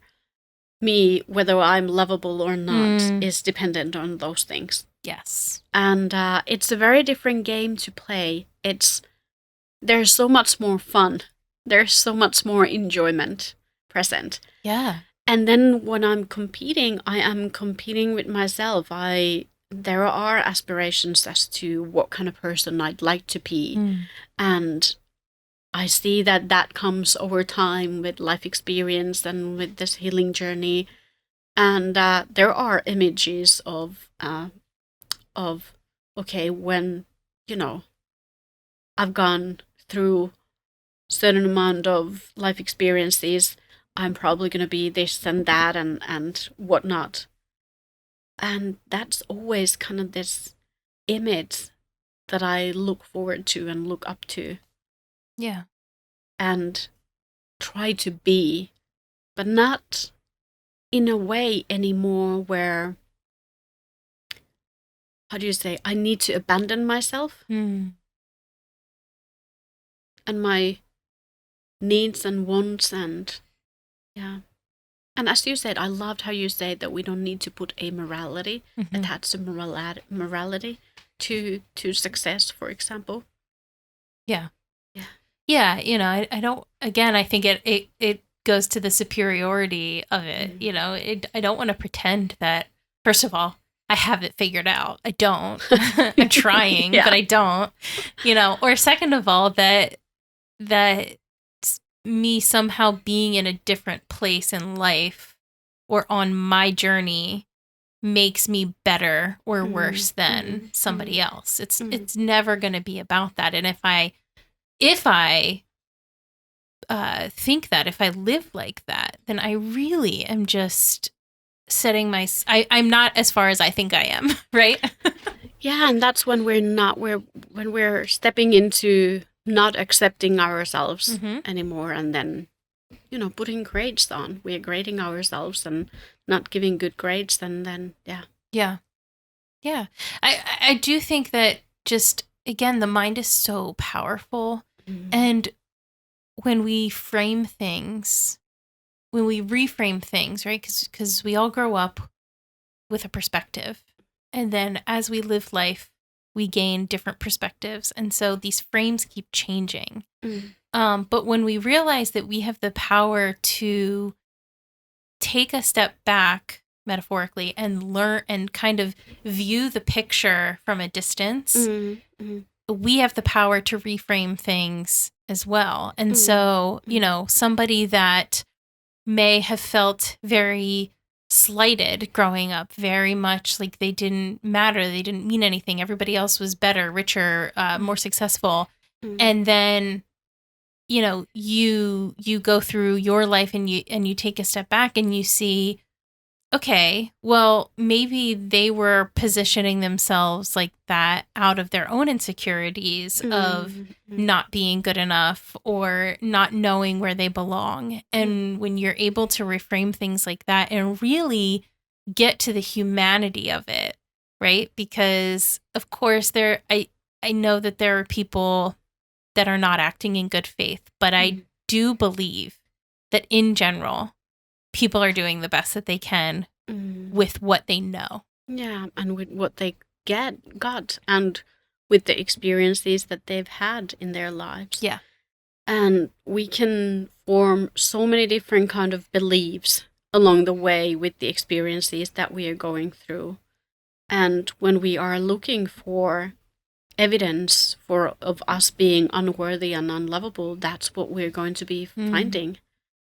me, whether I'm lovable or not, is dependent on those things. Yes. And it's a very different game to play. There's so much more fun. There's so much more enjoyment present. Yeah. And then when I'm competing, I am competing with myself. There are aspirations as to what kind of person I'd like to be. And I see that comes over time with life experience and with this healing journey. And there are images of okay, when, I've gone through certain amount of life experiences, I'm probably going to be this and that and whatnot. And that's always kind of this image that I look forward to and look up to. Yeah. And try to be, but not in a way anymore where, how do you say, I need to abandon myself and my needs and wants and And as you said, I loved how you said that we don't need to put a morality, attach a morality to success, for example. Yeah. Yeah. Yeah, I don't, again, I think it goes to the superiority of it. I don't want to pretend that, first of all, I have it figured out. I don't. I'm trying, Yeah. but I don't. Or second of all, that me somehow being in a different place in life or on my journey makes me better or worse than somebody else. It's never going to be about that. And if I think that, if I live like that, then I really am just setting I'm not as far as I think I am, right? Yeah, and that's when when we're stepping into not accepting ourselves anymore, and then putting grades on. We're grading ourselves and not giving good grades, and then Yeah. I do think that, just again, the mind is so powerful, and when we reframe things, right? Because we all grow up with a perspective, and then as we live life, we gain different perspectives, and so these frames keep changing. But when we realize that we have the power to take a step back, metaphorically, and learn and kind of view the picture from a distance, we have the power to reframe things as well. And so, somebody that may have felt very slighted growing up, very much like they didn't matter, they didn't mean anything, everybody else was better, richer, more successful. And then you go through your life and you take a step back and you see, okay, well, maybe they were positioning themselves like that out of their own insecurities of not being good enough or not knowing where they belong. And when you're able to reframe things like that and really get to the humanity of it, right? Because of course I know that there are people that are not acting in good faith, but I do believe that in general, people are doing the best that they can with what they know. Yeah, and with what they got, and with the experiences that they've had in their lives. Yeah. And we can form so many different kind of beliefs along the way with the experiences that we are going through. And when we are looking for evidence of us being unworthy and unlovable, that's what we're going to be finding.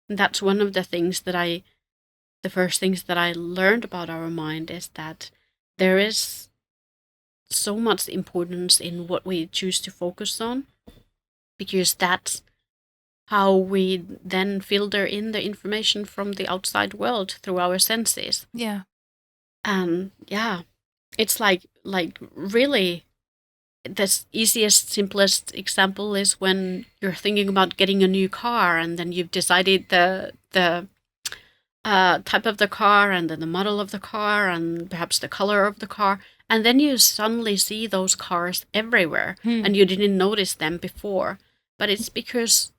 And that's one of the things the first things that I learned about our mind is that there is so much importance in what we choose to focus on, because that's how we then filter in the information from the outside world through our senses. Yeah. And it's like really, the easiest, simplest example is when you're thinking about getting a new car, and then you've decided the type of the car, and then the model of the car, and perhaps the color of the car, and then you suddenly see those cars everywhere, and you didn't notice them before. But it's because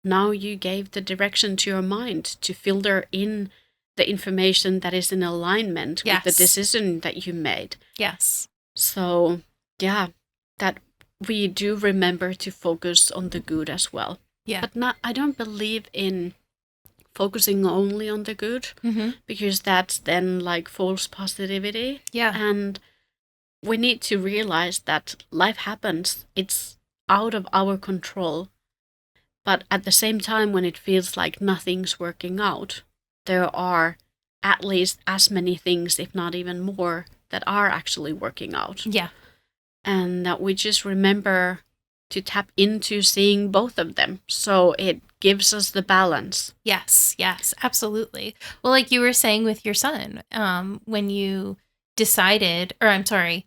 now you gave the direction to your mind to filter in the information that is in alignment with the decision that you made. Yes. So, that we do remember to focus on the good as well. Yeah. But I don't believe in focusing only on the good, because that's then like false positivity. Yeah. And we need to realize that life happens. It's out of our control. But at the same time, when it feels like nothing's working out, there are at least as many things, if not even more, that are actually working out. Yeah. And that we just remember to tap into seeing both of them. So it gives us the balance. Yes, absolutely. Well, like you were saying with your son, when you decided, or I'm sorry,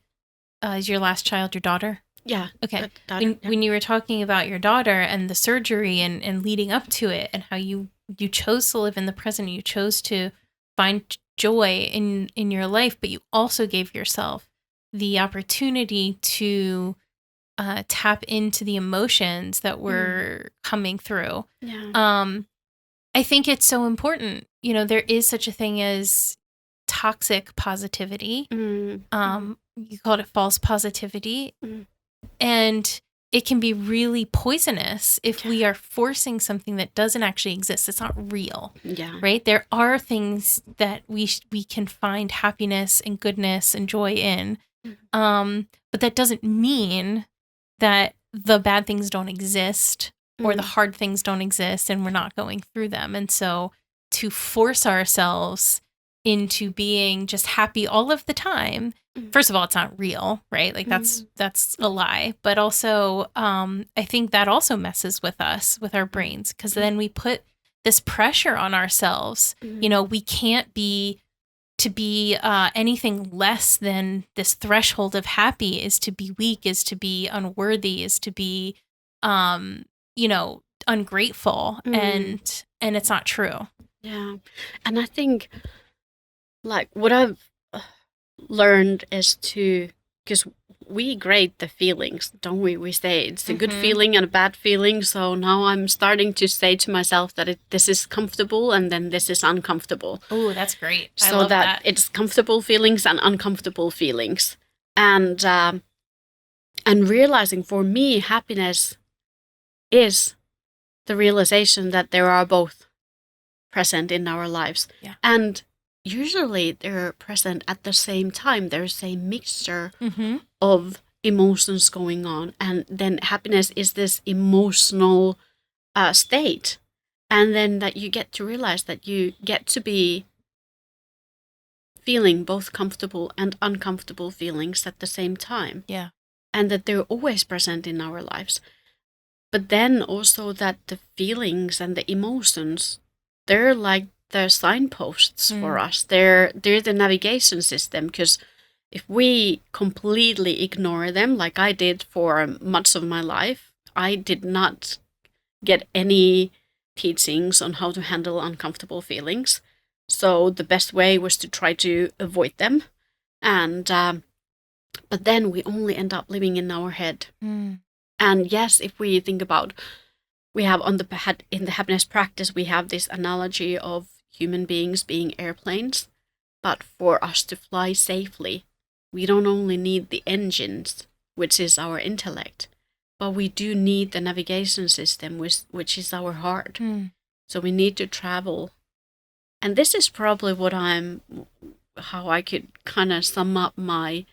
is your last child your daughter? Yeah. Okay. When you were talking about your daughter and the surgery and leading up to it, and how you chose to live in the present, you chose to find joy in your life, but you also gave yourself the opportunity to tap into the emotions that were coming through. Yeah. I think it's so important. There is such a thing as toxic positivity. You called it false positivity. And it can be really poisonous if we are forcing something that doesn't actually exist. It's not real. Yeah. Right? There are things that we can find happiness and goodness and joy in. But that doesn't mean that the bad things don't exist or the hard things don't exist and we're not going through them. And so to force ourselves into being just happy all of the time, first of all, it's not real, right? Like that's a lie. But also, I think that also messes with us, with our brains, because then we put this pressure on ourselves. You know, we can't be anything less than this threshold of happy is to be weak, is to be unworthy, is to be, ungrateful. And it's not true. Yeah. And I think like what I've learned is because we grade the feelings, don't we? We say it's a good feeling and a bad feeling. So now I'm starting to say to myself that this is comfortable and then this is uncomfortable. Oh, that's great. I So love that it's comfortable feelings and uncomfortable feelings. And realizing for me, happiness is the realization that there are both present in our lives. Yeah. And usually they're present at the same time. There's a mixture of emotions going on. And then happiness is this emotional state. And then that you get to realize that you get to be feeling both comfortable and uncomfortable feelings at the same time. Yeah. And that they're always present in our lives. But then also that the feelings and the emotions, they're like the signposts for us. They're the navigation system, because if we completely ignore them, like I did for much of my life, I did not get any teachings on how to handle uncomfortable feelings. So the best way was to try to avoid them. And but then we only end up living in our head. And yes, if we think about, we have in the happiness practice, we have this analogy of human beings being airplanes. But for us to fly safely, we don't only need the engines, which is our intellect, but we do need the navigation system, which is our heart. So we need to travel. And this is probably how I could kind of sum up my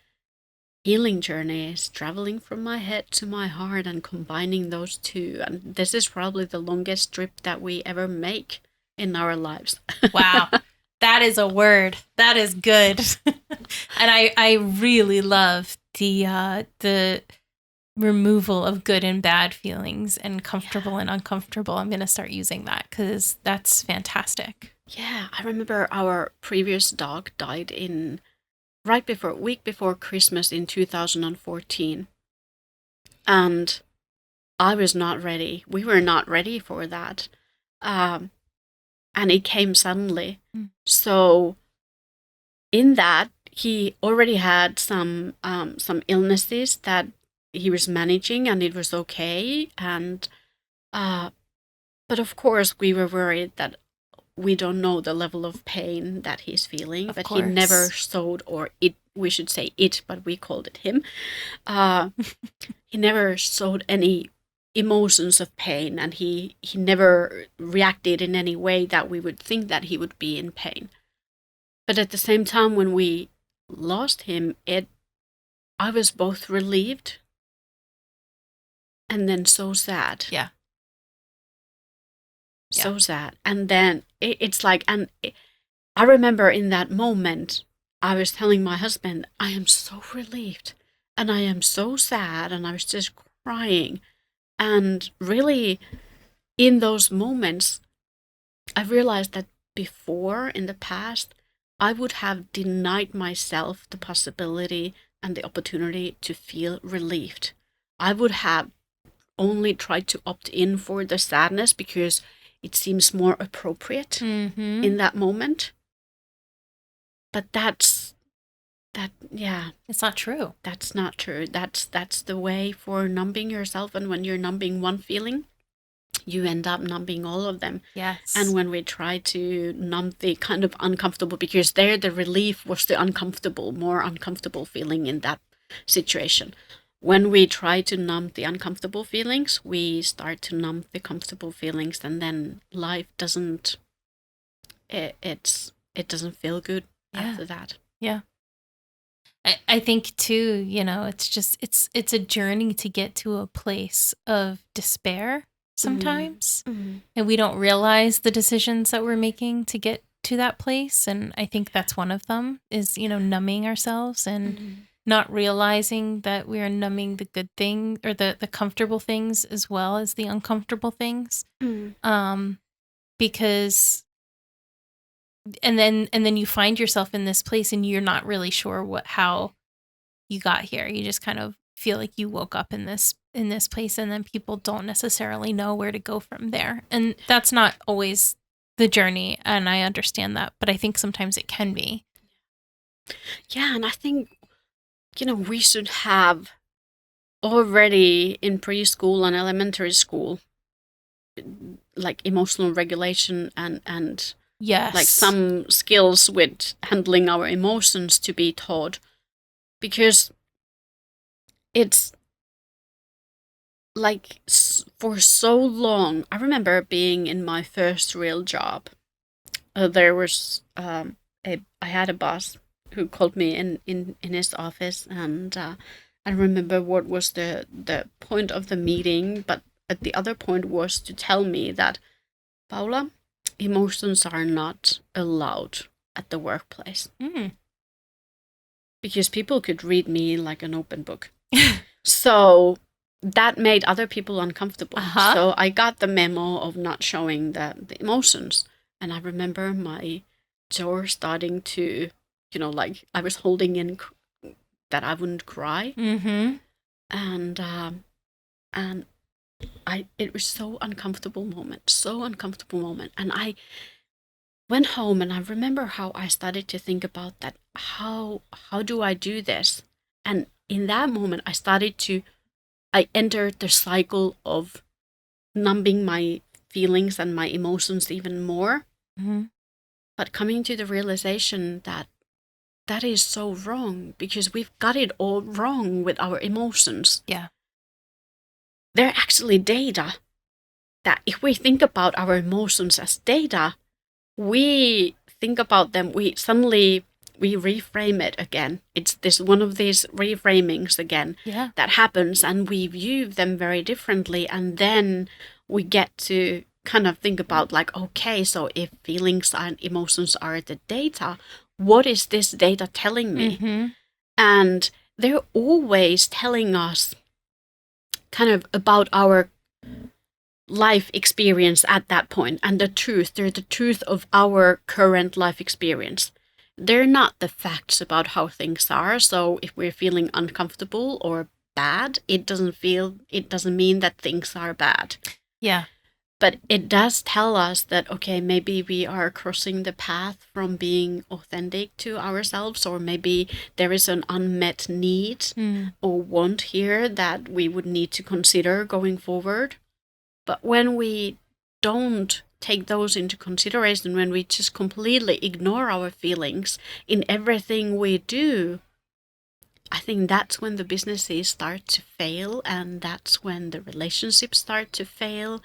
healing journey, is traveling from my head to my heart and combining those two. And this is probably the longest trip that we ever make in our lives. Wow. That is a word. That is good. And I really love the removal of good and bad feelings and comfortable and uncomfortable. I'm going to start using that because that's fantastic. Yeah, I remember our previous dog died week before Christmas in 2014. And I was not ready. We were not ready for that. And it came suddenly. So in that, he already had some illnesses that he was managing, and it was okay. And but of course, we were worried that we don't know the level of pain that he's feeling. But he never showed, or it, we should say it, but we called it him. He never showed any emotions of pain, and he never reacted in any way that we would think that he would be in pain. But at the same time, when we lost him, I was both relieved and then so sad. Yeah. So sad. And then it's like, I remember in that moment, I was telling my husband, I am so relieved and I am so sad, and I was just crying. And really, in those moments, I realized that before, in the past, I would have denied myself the possibility and the opportunity to feel relieved. I would have only tried to opt in for the sadness because it seems more appropriate in that moment. But it's not true. That's not true. That's the way for numbing yourself. And when you're numbing one feeling, you end up numbing all of them. Yes. And when we try to numb the kind of uncomfortable, because there the relief was the more uncomfortable feeling in that situation. when we try to numb the uncomfortable feelings, we start to numb the comfortable feelings, and then life doesn't it doesn't feel good after that. Yeah. I think too, it's just it's a journey to get to a place of despair sometimes. Mm-hmm. And we don't realize the decisions that we're making to get to that place. And I think that's one of them is, numbing ourselves and not realizing that we are numbing the good thing or the comfortable things as well as the uncomfortable things. Because and then you find yourself in this place and you're not really sure how you got here. You just kind of feel like you woke up in this place, and then people don't necessarily know where to go from there. And that's not always the journey, and I understand that, but I think sometimes it can be. Yeah, and I think we should have already in preschool and elementary school like emotional regulation and yes, like some skills with handling our emotions to be taught, because it's like for so long. I remember being in my first real job. There was I had a boss who called me in his office, and I remember what was the point of the meeting, but at the other point was to tell me that, Paula, emotions are not allowed at the workplace. Because people could read me like an open book. So that made other people uncomfortable. So I got the memo of not showing the emotions. And I remember my jaw starting to, like I was holding in that I wouldn't cry. And it was so uncomfortable moment. And I went home and I remember how I started to think about that. How do I do this? And in that moment, I entered the cycle of numbing my feelings and my emotions even more. But coming to the realization that is so wrong, because we've got it all wrong with our emotions. Yeah. They're actually data. That if we think about our emotions as data, we think about them, we reframe it again. It's this one of these reframings again that happens, and we view them very differently, and then we get to kind of think about like, okay, so if feelings and emotions are the data, what is this data telling me? And they're always telling us kind of about our life experience at that point, and the truth. They're the truth of our current life experience. They're not the facts about how things are. So if we're feeling uncomfortable or bad, it doesn't mean that things are bad. Yeah. But it does tell us that, okay, maybe we are crossing the path from being authentic to ourselves, or maybe there is an unmet need or want here that we would need to consider going forward. But when we don't take those into consideration, when we just completely ignore our feelings in everything we do, I think that's when the businesses start to fail, and that's when the relationships start to fail.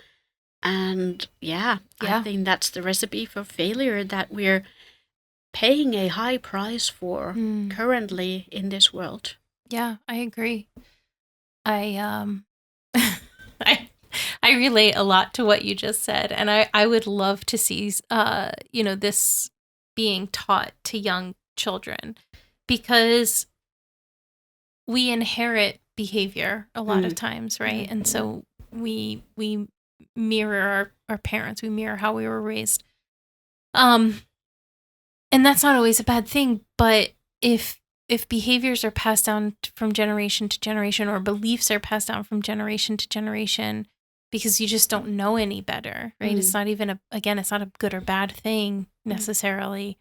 And I think that's the recipe for failure that we're paying a high price for currently in this world. Yeah, I agree. I I relate a lot to what you just said, and I would love to see this being taught to young children, because we inherit behavior a lot of times, right? And so we mirror our parents, we mirror how we were raised. And that's not always a bad thing, but if behaviors are passed down from generation to generation, or beliefs are passed down from generation to generation, because you just don't know any better, right? It's not even it's not a good or bad thing necessarily,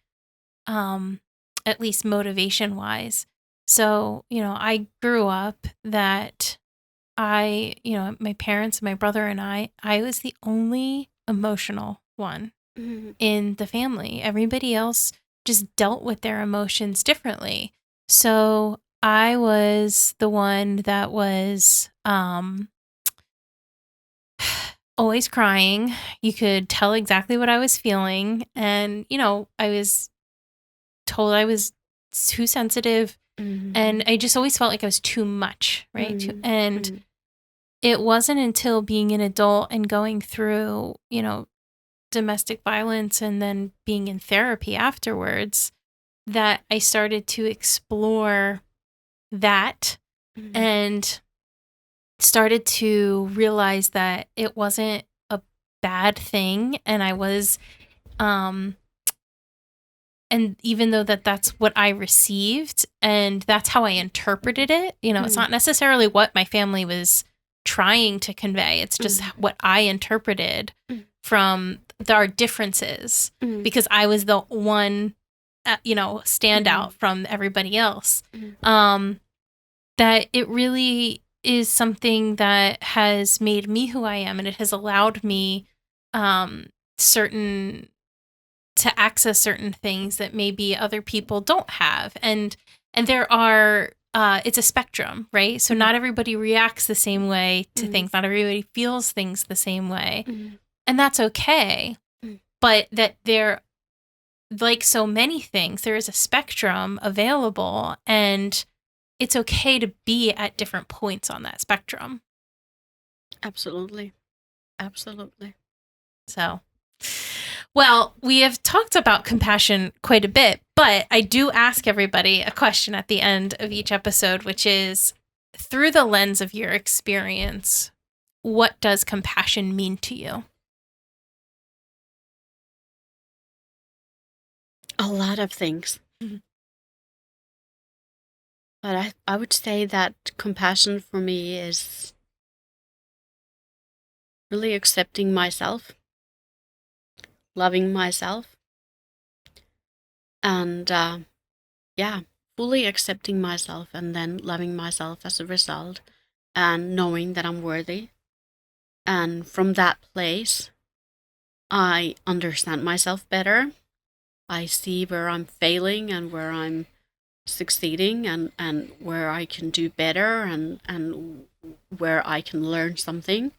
at least motivation wise. So, I grew up that my parents, my brother and I was the only emotional one in the family. Everybody else just dealt with their emotions differently. So I was the one that was always crying. You could tell exactly what I was feeling. And, I was told I was too sensitive. And I just always felt like I was too much, right? And it wasn't until being an adult and going through, domestic violence and then being in therapy afterwards that I started to explore that and started to realize that it wasn't a bad thing. And I was, and even though that's what I received and that's how I interpreted it, it's not necessarily what my family was trying to convey. It's just what I interpreted from our differences because I was the one, standout from everybody else. That it really is something that has made me who I am, and it has allowed me to access certain things that maybe other people don't have. And there are, it's a spectrum, right? So not everybody reacts the same way to things. Not everybody feels things the same way. And that's okay. But that there, like so many things, there is a spectrum available, and it's okay to be at different points on that spectrum. Absolutely. Absolutely. So, well, we have talked about compassion quite a bit, but I do ask everybody a question at the end of each episode, which is, through the lens of your experience, what does compassion mean to you? A lot of things. But I would say that compassion for me is really accepting myself, loving myself, and fully accepting myself and then loving myself as a result, and knowing that I'm worthy. And from that place, I understand myself better. I see where I'm failing and where I'm succeeding, and where I can do better, and where I can learn something.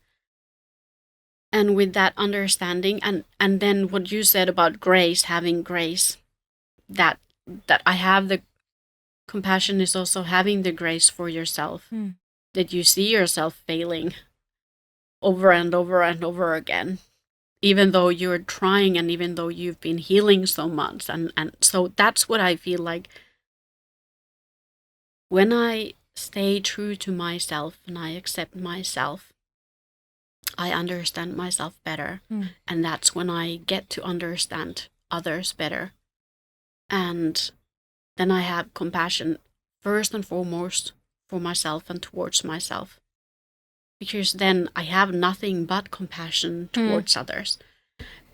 And with that understanding, and then what you said about grace, having grace, that I have the compassion is also having the grace for yourself, that you see yourself failing over and over and over again, even though you're trying and even though you've been healing so much. And so that's what I feel like when I stay true to myself and I accept myself, I understand myself better. And that's when I get to understand others better. And then I have compassion first and foremost for myself and towards myself. Because then I have nothing but compassion towards others.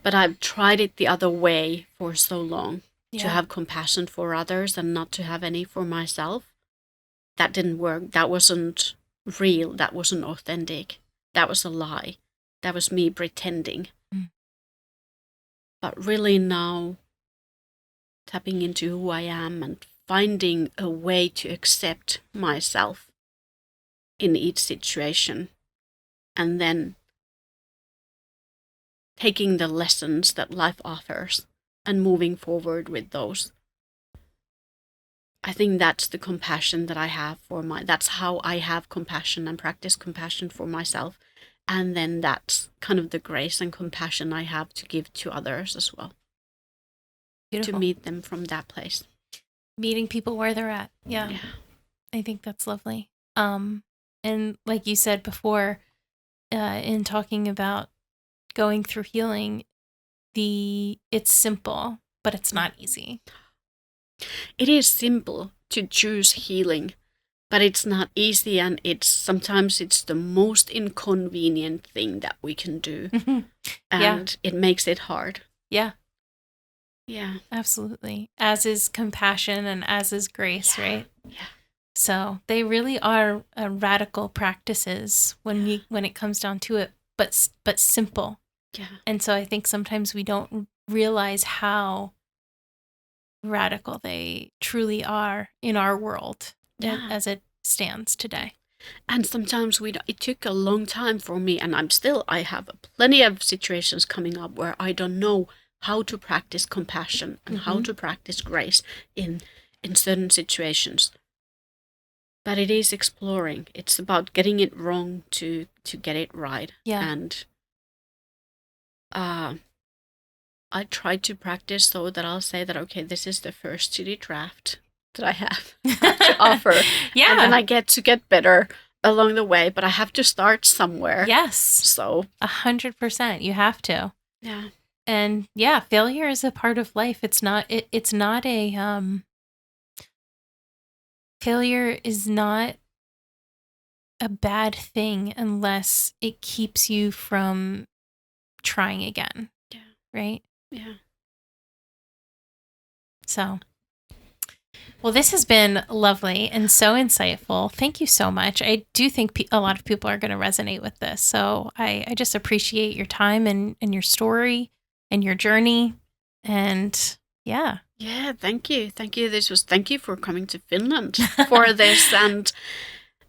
But I've tried it the other way for so long, to have compassion for others and not to have any for myself. That didn't work. That wasn't real. That wasn't authentic. That was a lie. That was me pretending. But really now, tapping into who I am and finding a way to accept myself in each situation, and then taking the lessons that life offers and moving forward with those. I think that's the compassion that I have that's how I have compassion and practice compassion for myself. And then that's kind of the grace and compassion I have to give to others as well. Beautiful. To meet them from that place. Meeting people where they're at. Yeah. I think that's lovely. And like you said before, in talking about going through healing, it's simple, but it's not easy. It is simple to choose healing, but it's not easy, and sometimes it's the most inconvenient thing that we can do. And it makes it hard. Yeah. Yeah. Absolutely. As is compassion and as is grace, right? Yeah. So they really are radical practices when it comes down to it, but simple. Yeah. And so I think sometimes we don't realize how radical they truly are in our world. as it stands today. And sometimes it took a long time for me, and I have plenty of situations coming up where I don't know how to practice compassion and how to practice grace in certain situations. But it is exploring. It's about getting it wrong to get it right. Yeah. And I try to practice so that I'll say that, okay, this is the first shitty draft that I have to offer. Yeah. And then I get better along the way, but I have to start somewhere. Yes. So 100%. You have to. Yeah. And yeah, failure is a part of life. It's not a failure is not a bad thing unless it keeps you from trying again. Yeah. Right? Yeah. So, well, this has been lovely and so insightful. Thank you so much. I do think a lot of people are going to resonate with this. So I just appreciate your time and your story and your journey. And yeah. Yeah, thank you. Thank you. Thank you for coming to Finland for this, and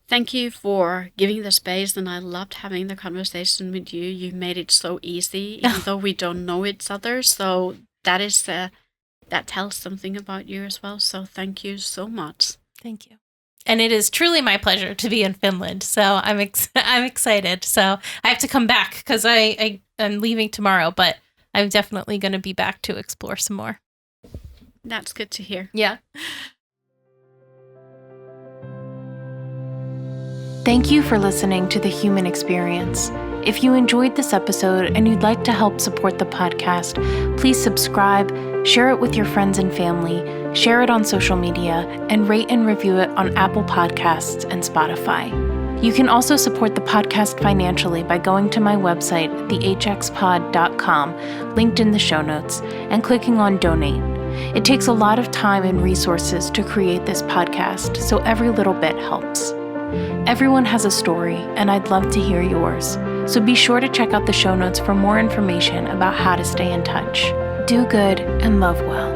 thank you for giving the space. And I loved having the conversation with you. You made it so easy, even though we don't know each other. So that tells something about you as well. So thank you so much. Thank you. And it is truly my pleasure to be in Finland. So I'm excited. So I have to come back because I'm leaving tomorrow, but I'm definitely going to be back to explore some more. That's good to hear. Yeah. Thank you for listening to The Human Experience. If you enjoyed this episode and you'd like to help support the podcast, please subscribe, share it with your friends and family, share it on social media, and rate and review it on Apple Podcasts and Spotify. You can also support the podcast financially by going to my website, thehxpod.com, linked in the show notes, and clicking on Donate. It takes a lot of time and resources to create this podcast, so every little bit helps. Everyone has a story, and I'd love to hear yours. So be sure to check out the show notes for more information about how to stay in touch. Do good and love well.